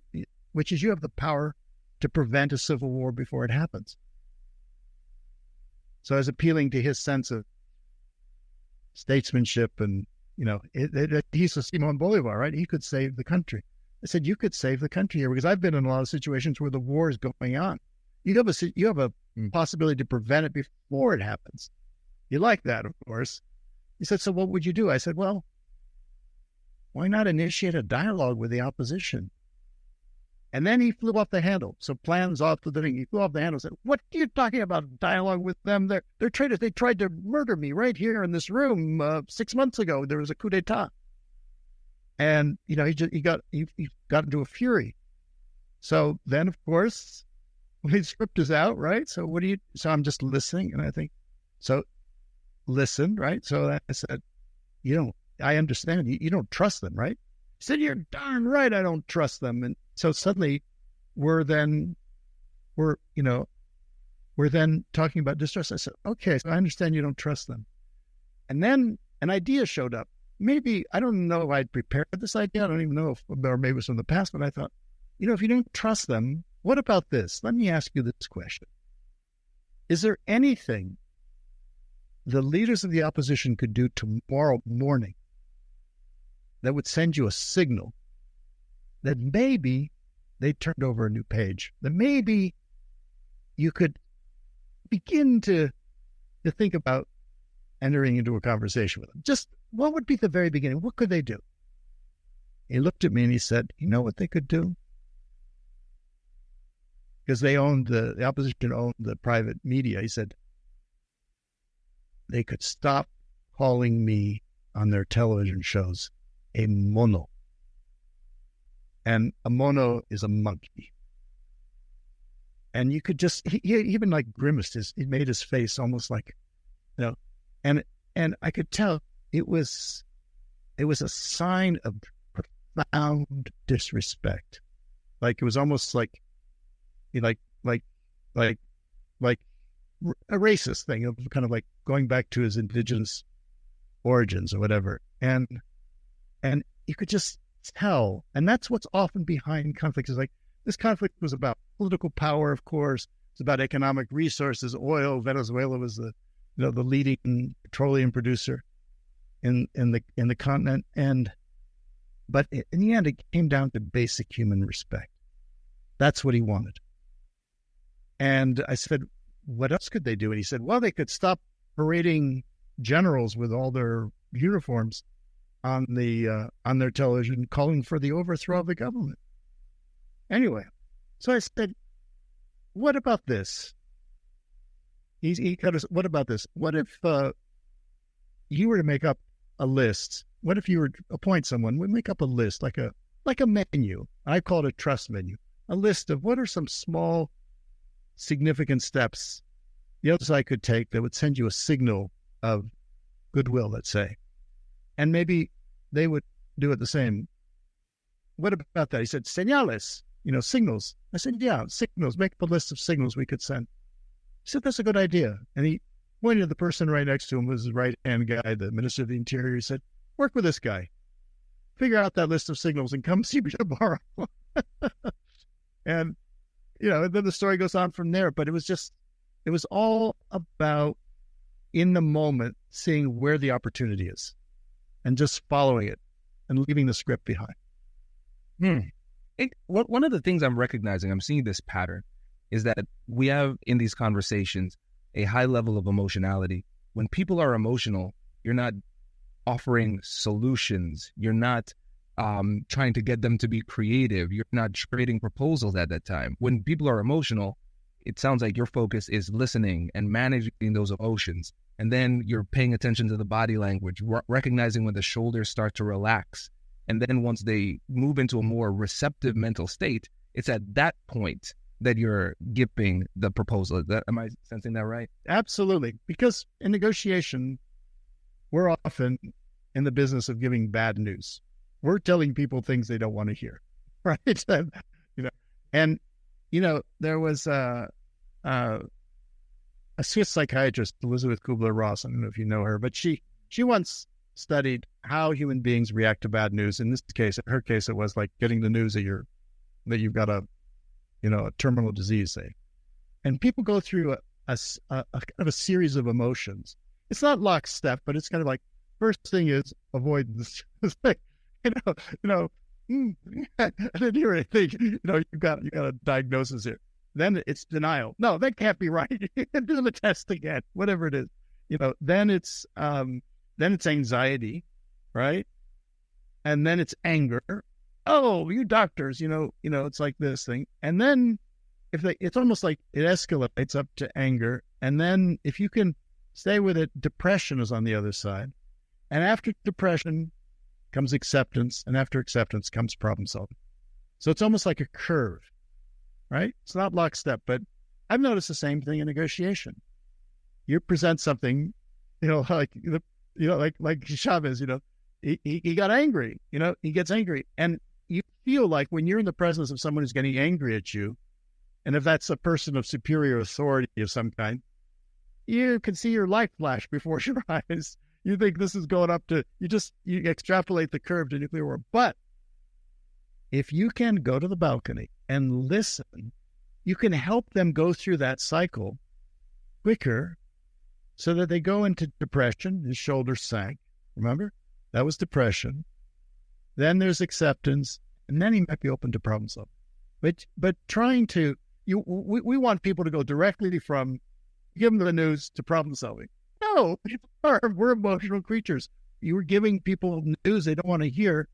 Speaker 4: which is you have the power to prevent a civil war before it happens. So I was appealing to his sense of statesmanship and, he's a Simon Bolivar, right? He could save the country. I said, you could save the country here because I've been in a lot of situations where the war is going on. You have a possibility to prevent it before it happens. You like that, of course. He said, so what would you do? I said, well, why not initiate a dialogue with the opposition? And then he flew off the handle. So plans off the thing. He flew off the handle and said, what are you talking about? Dialogue with them? They're traitors. They tried to murder me right here in this room 6 months ago. There was a coup d'etat. And, he got into a fury. So then, of course, when the script is out, right? So so I'm just listening. And I think, so listen, right? So I said, I understand. You don't trust them, right? He said, you're darn right. I don't trust them. And so suddenly we're then talking about distrust. I said, okay, so I understand you don't trust them. And then an idea showed up. Maybe, I don't know if I'd prepared this idea. I don't even know or maybe it was from the past, but I thought, if you don't trust them, what about this? Let me ask you this question. Is there anything the leaders of the opposition could do tomorrow morning that would send you a signal that maybe they turned over a new page, that maybe you could begin to think about entering into a conversation with them? Just what would be the very beginning? What could they do? He looked at me and he said, you know what they could do? Because they owned the opposition owned the private media. He said, they could stop calling me on their television shows a mono. And a mono is a monkey. And you could just, he even like grimaced he made his face almost like, and I could tell it was a sign of profound disrespect. Like it was almost like a racist thing of kind of like going back to his indigenous origins or whatever. And you could just tell. And that's what's often behind conflicts, is like this conflict was about political power, of course. It's about economic resources, oil. Venezuela was the leading petroleum producer in the continent. But in the end, it came down to basic human respect. That's what he wanted. And I said, what else could they do? And he said, well, they could stop parading generals with all their uniforms on their television, calling for the overthrow of the government. Anyway, so I said, what about this? He kind of, what about this? What if you were to make up a list? What if you were to appoint someone? We make up a list, like a menu. I call it a trust menu. A list of what are some small, significant steps the other side could take that would send you a signal of goodwill, let's say. And maybe they would do it the same. What about that? He said, señales, signals. I said, yeah, signals. Make up a list of signals we could send. He said, that's a good idea. And he pointed to the person right next to him, was his right-hand guy, the Minister of the Interior. He said, work with this guy. Figure out that list of signals and come see me tomorrow. And, and then the story goes on from there. But it was all about, in the moment, seeing where the opportunity is and just following it and leaving the script behind.
Speaker 5: One of the things I'm recognizing, I'm seeing this pattern, is that we have in these conversations a high level of emotionality. When people are emotional, you're not offering solutions. You're not trying to get them to be creative. You're not trading proposals at that time. When people are emotional, it sounds like your focus is listening and managing those emotions. And then you're paying attention to the body language, recognizing when the shoulders start to relax. And then once they move into a more receptive mental state, it's at that point that you're giving the proposal. Am I sensing that right?
Speaker 4: Absolutely. Because in negotiation, we're often in the business of giving bad news. We're telling people things they don't want to hear, right? There was a Swiss psychiatrist, Elizabeth Kubler-Ross. I don't know if you know her, but she once studied how human beings react to bad news. In her case, it was like getting the news that you've got a terminal disease, say. And people go through a kind of a series of emotions. It's not lockstep, but it's kind of like, first thing is avoidance. It's like, I didn't hear anything. You got a diagnosis here. Then it's denial. No, that can't be right. Do the test again, whatever it is. Then it's anxiety, right? And then it's anger. Oh, you doctors, it's like this thing. And then it's almost like it escalates up to anger. And then if you can stay with it, depression is on the other side. And after depression comes acceptance, and after acceptance comes problem solving. So it's almost like a curve, right? It's not lockstep, but I've noticed the same thing in negotiation. You present something, like Chavez, he got angry, he gets angry. And you feel like when you're in the presence of someone who's getting angry at you, and if that's a person of superior authority of some kind, you can see your life flash before your eyes. You think this is going up to, you extrapolate the curve to nuclear war. But if you can go to the balcony and listen, you can help them go through that cycle quicker so that they go into depression. His shoulders sank. Remember? That was depression. Then there's acceptance, and then he might be open to problem solving. But trying to, we want people to go directly from give them the news to problem solving. No, we're emotional creatures. You were giving people news they don't want to hear.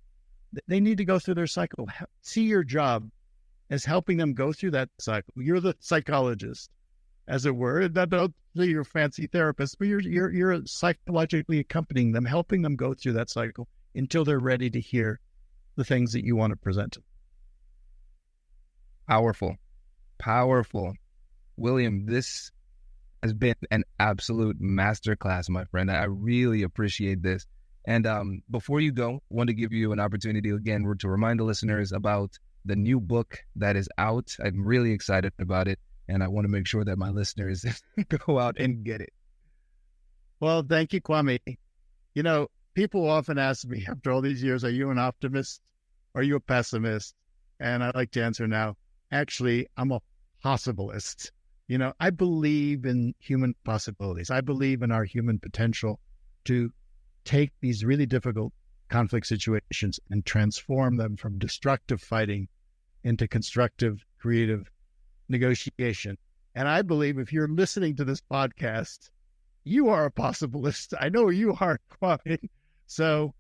Speaker 4: They need to go through their cycle. See your job as helping them go through that cycle. You're the psychologist, as it were. Don't say you're a fancy therapist, but you're psychologically accompanying them, helping them go through that cycle until they're ready to hear the things that you want to present to them.
Speaker 5: Powerful. William, this has been an absolute masterclass, my friend. I really appreciate this. And before you go, I want to give you an opportunity again to remind the listeners about the new book that is out. I'm really excited about it, and I want to make sure that my listeners go out and get it.
Speaker 4: Well, thank you, Kwame. You know, people often ask me after all these years, are you an optimist? Or are you a pessimist? And I like to answer now, actually, I'm a possibilist. You know, I believe in human possibilities. I believe in our human potential to take these really difficult conflict situations and transform them from destructive fighting into constructive, creative negotiation. And I believe if you're listening to this podcast, you are a possibilist. I know you are, Kwame. So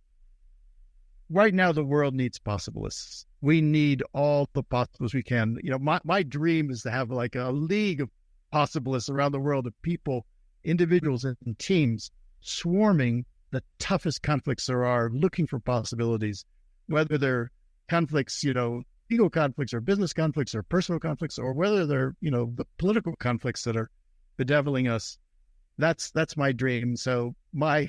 Speaker 4: right now, the world needs possibilists. We need all the possibilists we can. You know, my dream is to have like a league of possibilists around the world, of people, individuals and teams swarming the toughest conflicts there are, looking for possibilities, whether they're conflicts, you know, legal conflicts or business conflicts or personal conflicts, or whether they're, you know, the political conflicts that are bedeviling us. That's my dream. So my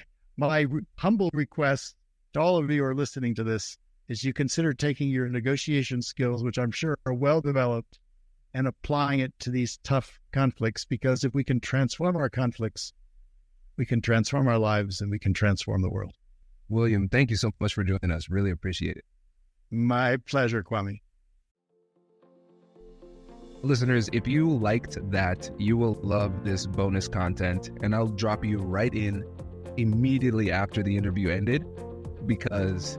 Speaker 4: humble request to all of you who are listening to this is you consider taking your negotiation skills, which I'm sure are well developed, and applying it to these tough conflicts, because if we can transform our conflicts, we can transform our lives and we can transform the world.
Speaker 5: William, thank you so much for joining us. Really appreciate it.
Speaker 4: My pleasure, Kwame.
Speaker 5: Listeners, if you liked that, you will love this bonus content, and I'll drop you right in immediately after the interview ended, because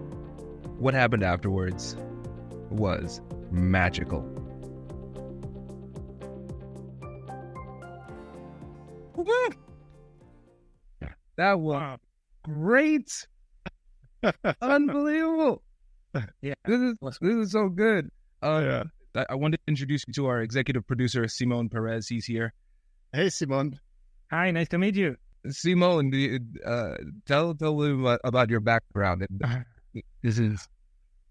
Speaker 5: what happened afterwards was magical. That was great. Unbelievable.
Speaker 2: Yeah.
Speaker 5: This is so good. Yeah. I wanted to introduce you to our executive producer, Simone Perez. He's here.
Speaker 4: Hey, Simone.
Speaker 2: Hi, nice to meet you.
Speaker 5: Simone, tell them about your background. This is...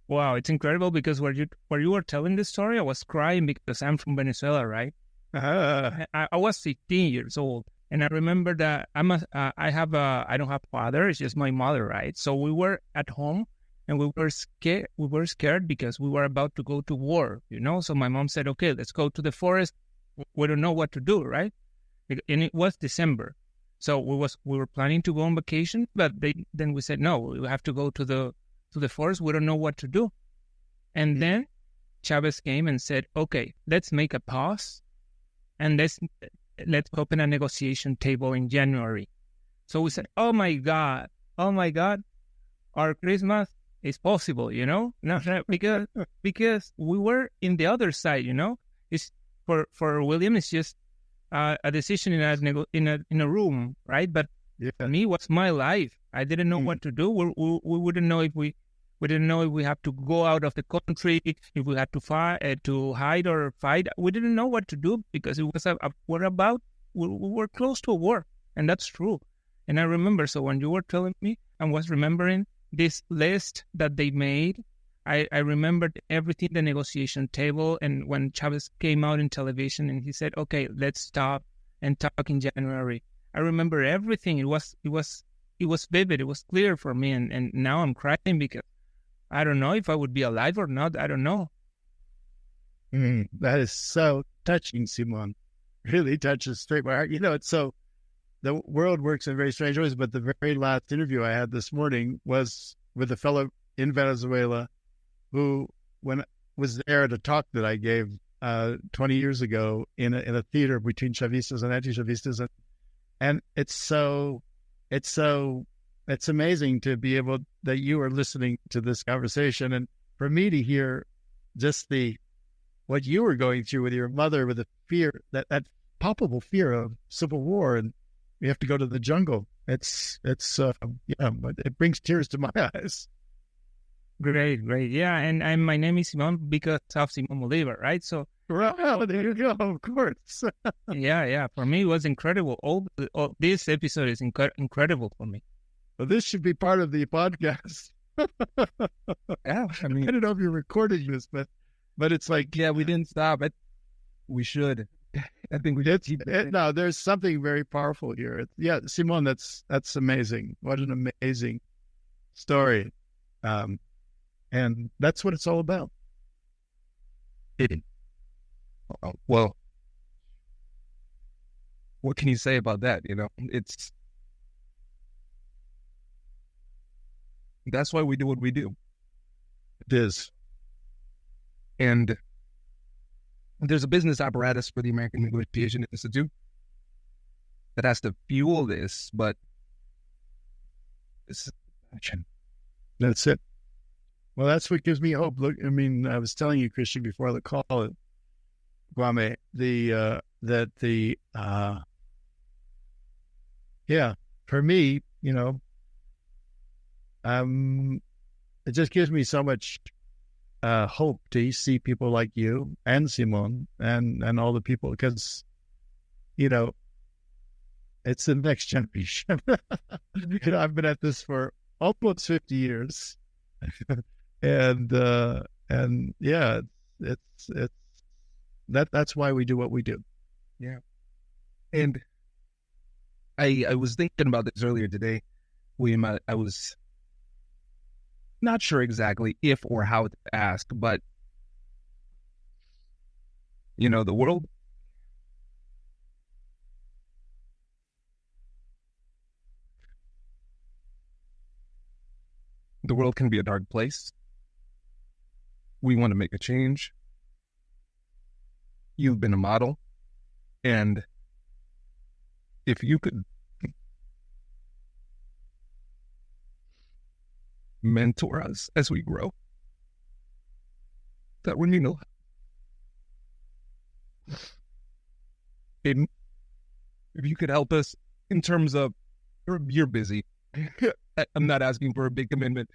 Speaker 2: Wow, it's incredible, because where you were telling this story, I was crying because I'm from Venezuela, right? I was 15 years old, and I remember that I don't have a father. It's just my mother, right? So we were at home, and we were scared. We were scared because we were about to go to war, you know. So my mom said, "Okay, let's go to the forest. We don't know what to do, right?" And it was December, so we were planning to go on vacation, but then we said, "No, we have to go to the forest. We don't know what to do." And then Chavez came and said, "Okay, let's make a pause, and let's open a negotiation table in January." So we said, "Oh my God, our Christmas is possible, you know?" No, because we were in the other side, you know. It's for William, it's just a decision in a room, right? But for me, what's my life? I didn't know what to do. We wouldn't know if we didn't know if we have to go out of the country, if we had to hide or fight. We didn't know what to do, because it was we were close to a war, and that's true. And I remember, so when you were telling me, I was remembering this list that they made. I remembered everything, the negotiation table, and when Chavez came out in television and he said, "Okay, let's stop and talk in January." I remember everything. It was vivid. It was clear for me, and now I'm crying because I don't know if I would be alive or not. I don't know.
Speaker 4: That is so touching, Simon. Really touches straight my heart. You know, it's so, the world works in very strange ways, but the very last interview I had this morning was with a fellow in Venezuela who, when was there at a talk that I gave 20 years ago in a theater between Chavistas and anti-Chavistas, and it's amazing to be able, that you are listening to this conversation, and for me to hear just what you were going through with your mother, with the fear, that palpable fear of civil war, and we have to go to the jungle. It brings tears to my eyes.
Speaker 2: Great. Yeah. And my name is Simon because of Simon Bolivar, right? So,
Speaker 4: well, there you go, of course.
Speaker 2: yeah. For me, it was incredible. All this episode is incredible for me.
Speaker 4: Well, this should be part of the podcast.
Speaker 5: Yeah, I mean,
Speaker 4: I don't know if you're recording this, but it's like,
Speaker 5: yeah, we didn't stop it. We should. I think we did.
Speaker 4: No, there's something very powerful here. Simon, that's amazing. What an amazing story. And that's what it's all about.
Speaker 5: Well, what can you say about that? That's why we do what we do.
Speaker 4: It is.
Speaker 5: And there's a business apparatus for the American Negotiation Institute that has to fuel this, but this is action.
Speaker 4: That's it. Well, that's what gives me hope. Look, I mean, I was telling you, Christian, before the call, Kwame, for me, it just gives me so much hope to see people like you and Simon and all the people, because, it's the next generation. I've been at this for almost 50 years. And yeah, it's that's why we do what we do.
Speaker 5: Yeah. And I was thinking about this earlier today, William. I was not sure exactly if or how to ask, but the world can be a dark place. We want to make a change. You've been a model. And if you could mentor us as we grow, that would mean a lot. If you could help us in terms of, you're busy. I'm not asking for a big commitment.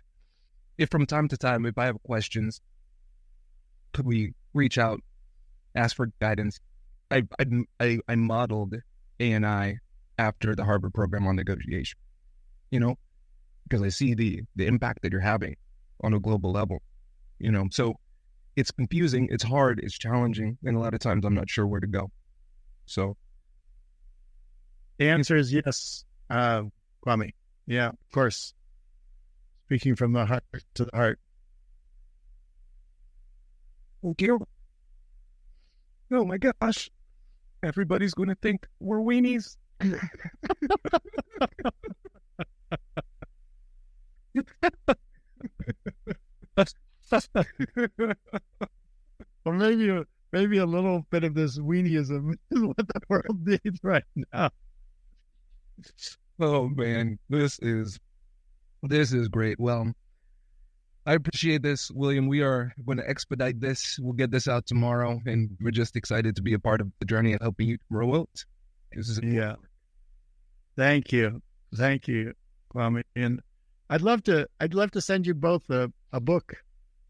Speaker 5: If from time to time, if I have questions, could we reach out, ask for guidance? I modeled A&I after the Harvard program on negotiation, because I see the impact that you're having on a global level, so it's confusing, it's hard, it's challenging, and a lot of times I'm not sure where to go. So
Speaker 4: the answer is yes, Kwame. Yeah, of course. Speaking from the heart to the heart.
Speaker 5: Thank you. Oh my gosh. Everybody's going to think we're weenies.
Speaker 4: Or maybe a little bit of this weenieism is what the world needs right now.
Speaker 5: Oh man, this is great. Well, I appreciate this, William. We are going to expedite this. We'll get this out tomorrow, and we're just excited to be a part of the journey and helping you grow out.
Speaker 4: Yeah. Thank you, Kwame. And I'd love to send you both a book,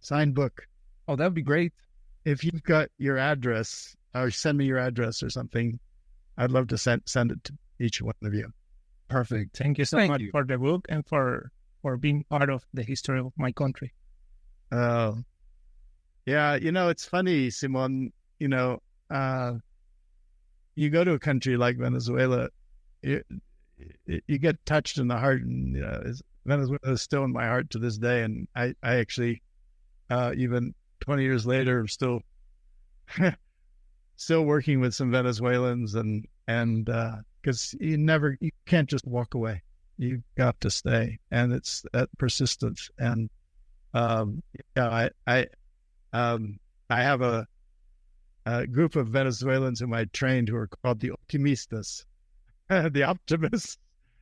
Speaker 4: signed book.
Speaker 5: Oh, that'd be great.
Speaker 4: If you've got your address, or send me your address or something, I'd love to send it to each one of you.
Speaker 5: Perfect.
Speaker 6: Thank you so much for the book and for being part of the history of my country.
Speaker 4: Yeah, it's funny, Simon, you go to a country like Venezuela, you get touched in the heart, and Venezuela is still in my heart to this day. And I actually, even 20 years later, I'm still working with some Venezuelans, and because you can't just walk away. You've got to stay, and it's that persistence. And I have a group of Venezuelans whom I trained who are called the optimistas, the optimists,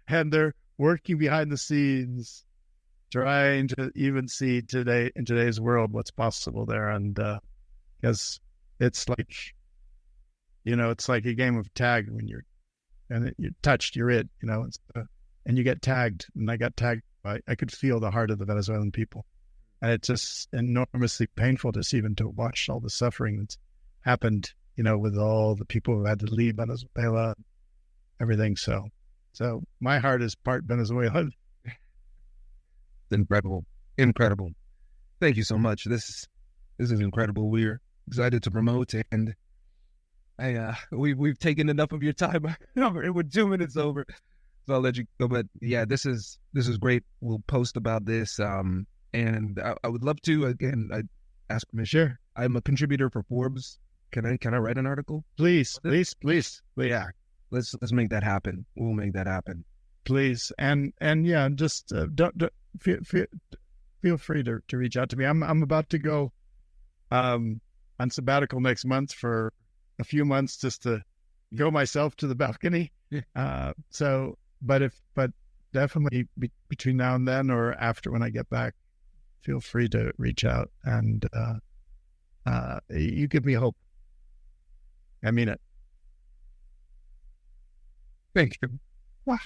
Speaker 4: and they're working behind the scenes, trying to even see in today's world what's possible there. And because it's like, it's like a game of tag when you're touched, you're it, and you get tagged. And I got tagged. I could feel the heart of the Venezuelan people, and it's just enormously painful to watch all the suffering that's happened, with all the people who had to leave Venezuela, everything. So my heart is part Venezuelan.
Speaker 5: Incredible. Thank you so much. This is incredible. We're excited to promote, and we've taken enough of your time. We're 2 minutes over. So I'll let you go. But yeah, this is great. We'll post about this. And I would love to, again, I ask permission.
Speaker 4: Sure.
Speaker 5: I'm a contributor for Forbes. Can I write an article?
Speaker 4: Please.
Speaker 5: Yeah. Let's make that happen. We'll make that happen.
Speaker 4: Please. And yeah, just don't feel free to reach out to me. I'm about to go on sabbatical next month for a few months just to go myself to the balcony. But definitely between now and then or after when I get back, feel free to reach out and you give me hope. I mean it.
Speaker 5: Thank you. Wow.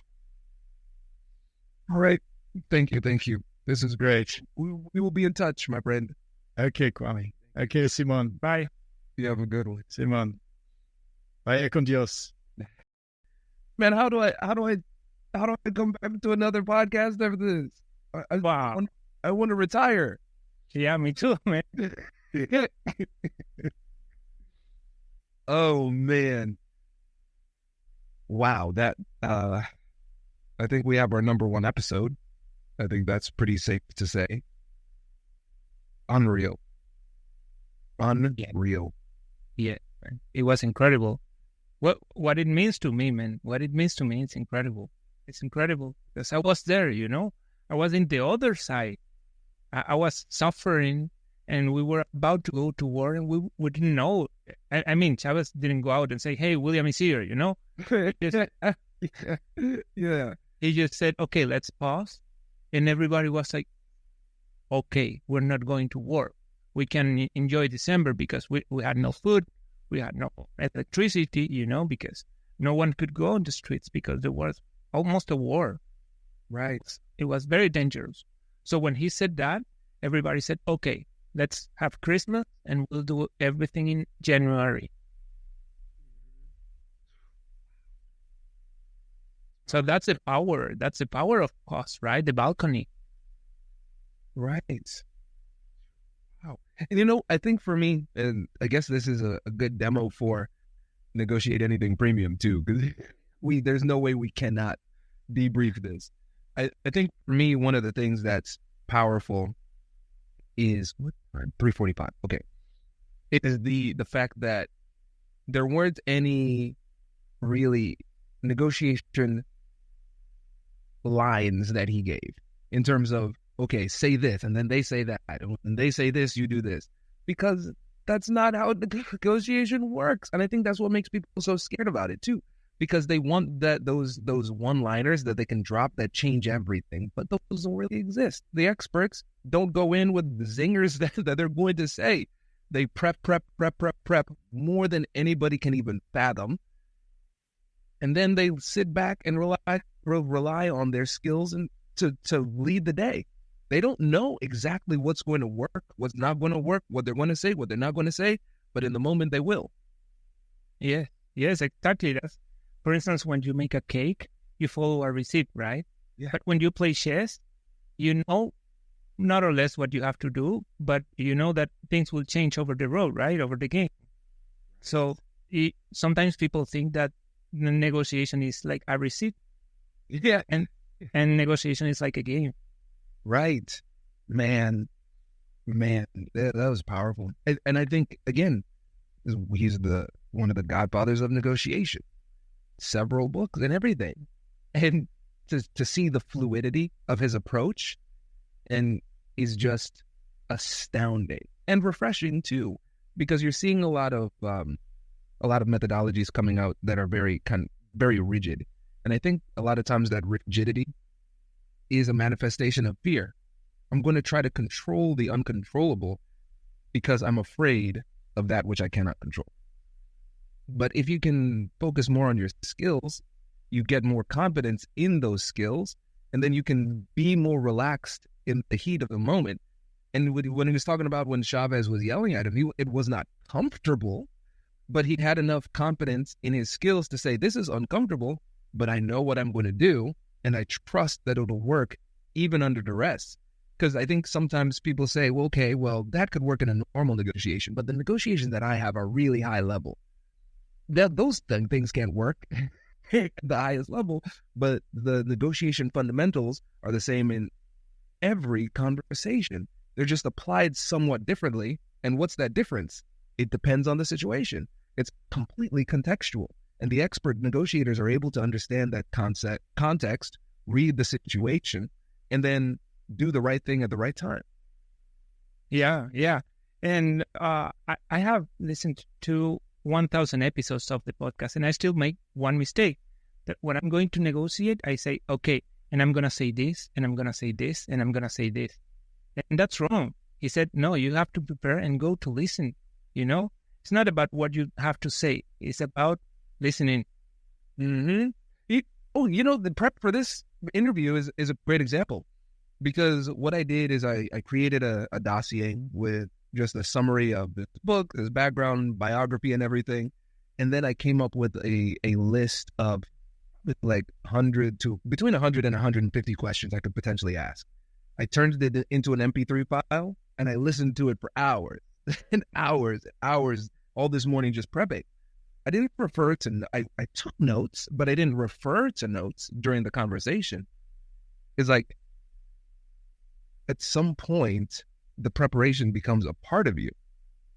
Speaker 5: All right. Thank you. This is
Speaker 4: Great.
Speaker 5: We will be in touch, my friend.
Speaker 4: Okay, Kwame. Okay, Simon.
Speaker 6: Bye.
Speaker 5: You have a good one.
Speaker 4: Simon. Vaya con Dios.
Speaker 5: Man, how do I come back to another podcast after this?
Speaker 6: Wow.
Speaker 5: I want to retire.
Speaker 6: Yeah, me too, man.
Speaker 5: Oh man. Wow, that I think we have our number one episode. I think that's pretty safe to say. Unreal.
Speaker 6: Yeah, it was incredible. What it means to me, man. What it means to me, it's incredible. It's incredible because I was there, I was in the other side. I was suffering, and we were about to go to war, and we didn't know. I mean, Chavez didn't go out and say, "Hey, William is here,"
Speaker 5: Yeah.
Speaker 6: He just said, "Okay, let's pause," and everybody was like, "Okay, we're not going to war. We can enjoy December because we had no food, we had no electricity, because no one could go on the streets because there was almost a war."
Speaker 5: Right.
Speaker 6: It was very dangerous. So when he said that, everybody said, "Okay, let's have Christmas and we'll do everything in January." So that's the power. That's the power of pause, right? The balcony.
Speaker 5: Right. Wow. And I think for me, and I guess this is a good demo for Negotiate Anything Premium too, because there's no way we cannot debrief this. I think for me, one of the things that's powerful is 3:45. Okay. It is the fact that there weren't any really negotiation lines that he gave in terms of, okay, say this, and then they say that, and they say this, you do this, because that's not how negotiation works. And I think that's what makes people so scared about it too, because they want those one-liners that they can drop that change everything, but those don't really exist. The experts don't go in with the zingers that they're going to say. They prep more than anybody can even fathom, and then they sit back and rely on their skills and to lead the day. They don't know exactly what's going to work, what's not going to work, what they're going to say, what they're not going to say, but in the moment they will.
Speaker 6: Yeah, yes, exactly. For instance, when you make a cake, you follow a receipt, right?
Speaker 5: Yeah.
Speaker 6: But when you play chess, you know not or less what you have to do, but you know that things will change over the road, right? Over the game. So sometimes people think that the negotiation is like a receipt.
Speaker 5: Yeah.
Speaker 6: And negotiation is like a game.
Speaker 5: Right. Man, that was powerful. And I think, again, he's one of the godfathers of negotiation. Several books and everything. And to see the fluidity of his approach and is just astounding and refreshing too, because you're seeing a lot of methodologies coming out that are very rigid. And I think a lot of times that rigidity is a manifestation of fear. I'm going to try to control the uncontrollable because I'm afraid of that which I cannot control. But if you can focus more on your skills, you get more confidence in those skills, and then you can be more relaxed in the heat of the moment. And when he was talking about when Chavez was yelling at him, it was not comfortable, but he had enough confidence in his skills to say, this is uncomfortable, but I know what I'm going to do, and I trust that it'll work even under duress. Because I think sometimes people say, well, okay, well, that could work in a normal negotiation, but the negotiations that I have are really high level. Those things can't work at the highest level, but the negotiation fundamentals are the same in every conversation. They're just applied somewhat differently. And what's that difference? It depends on the situation. It's completely contextual. And the expert negotiators are able to understand that context, read the situation, and then do the right thing at the right time.
Speaker 6: Yeah. And I have listened to 1,000 episodes of the podcast, and I still make one mistake. That when I'm going to negotiate, I say, okay, and I'm going to say this, and I'm going to say this, and I'm going to say this. And that's wrong. He said, no, you have to prepare and go to listen. It's not about what you have to say. It's about listening.
Speaker 5: Mm-hmm. The prep for this interview is a great example, because what I did is I created a dossier with just a summary of this book, his background, biography, and everything. And then I came up with a list of like between 100 and 150 questions I could potentially ask. I turned it into an MP3 file, and I listened to it for hours and hours and hours all this morning just prepping. I didn't refer to, I took notes, but I didn't refer to notes during the conversation. It's like, at some point, the preparation becomes a part of you.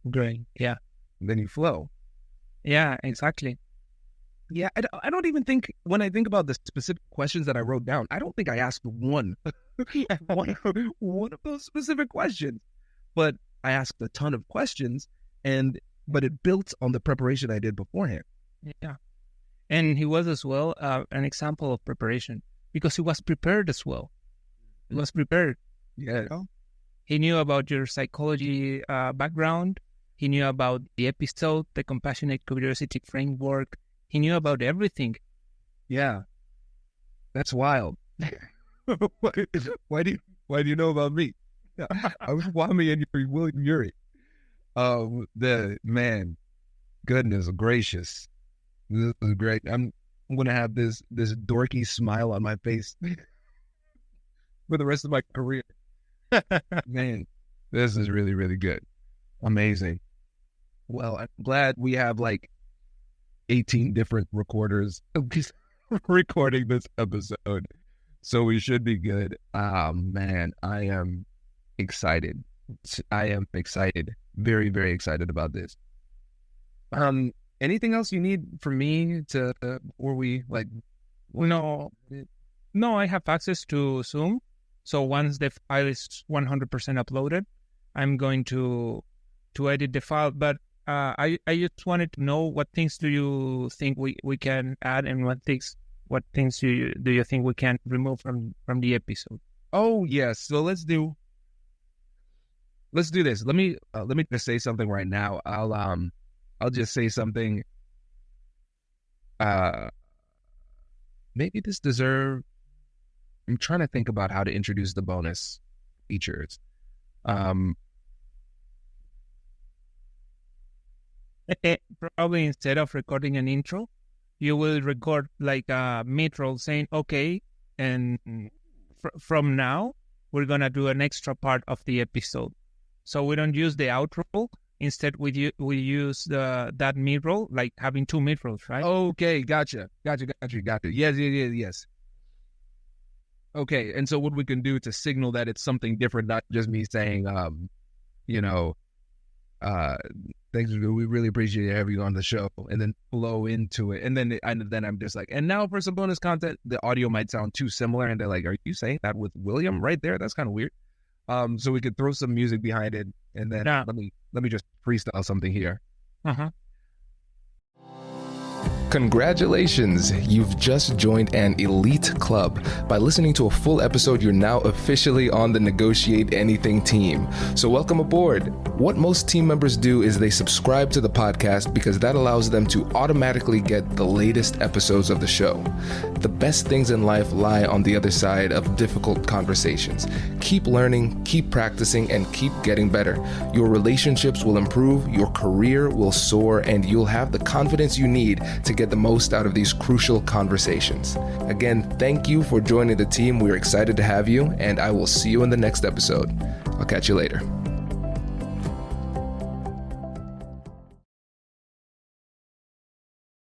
Speaker 6: Great. Yeah.
Speaker 5: Then you flow.
Speaker 6: Yeah, exactly.
Speaker 5: Yeah, I don't even think, when I think about the specific questions that I wrote down, I don't think I asked one of those specific questions. But I asked a ton of questions, but it built on the preparation I did beforehand.
Speaker 6: Yeah. And he was as well an example of preparation, because he was prepared as well. He was prepared.
Speaker 5: Yeah.
Speaker 6: He knew about your psychology background. He knew about the episode, the compassionate curiosity framework. He knew about everything.
Speaker 5: Yeah. That's wild. Why do you know about me? I was Kwame and you're William Ury. Goodness gracious. This is great. I'm going to have this dorky smile on my face for the rest of my career. Man, this is really, really good. Amazing. Well, I'm glad we have like 18 different recorders recording this episode. So we should be good. Man, I am excited. Very, very excited about this. Anything else you need from me to, or we like?
Speaker 6: No, I have access to Zoom. So once the file is 100% uploaded, I'm going to edit the file. But I just wanted to know, what things do you think we can add, and what things do you think we can remove from the episode?
Speaker 5: Oh yes, so let's do this. Let me just say something right now. I'll just say something. Maybe this deserve. I'm trying to think about how to introduce the bonus features.
Speaker 6: Probably instead of recording an intro, you will record like a mid-roll saying, okay, and from now, we're going to do an extra part of the episode. So we don't use the outro. Instead, we use that mid-roll, like having two mid-rolls, right?
Speaker 5: Okay, gotcha. Yes. Okay, and so what we can do to signal that it's something different, not just me saying, thanks, we really appreciate having you on the show, and then flow into it. And then I'm just like, and now for some bonus content, the audio might sound too similar, and they're like, are you saying that with William right there? That's kind of weird. So we could throw some music behind it, and then let me just freestyle something here.
Speaker 3: Congratulations! You've just joined an elite club. By listening to a full episode, you're now officially on the Negotiate Anything team. So welcome aboard. What most team members do is they subscribe to the podcast because that allows them to automatically get the latest episodes of the show. The best things in life lie on the other side of difficult conversations. Keep learning, keep practicing, and keep getting better. Your relationships will improve, your career will soar, and you'll have the confidence you need to get the most out of these crucial conversations. Again, thank you for joining the team. We're excited to have you, and I will see you in the next episode. I'll catch you later.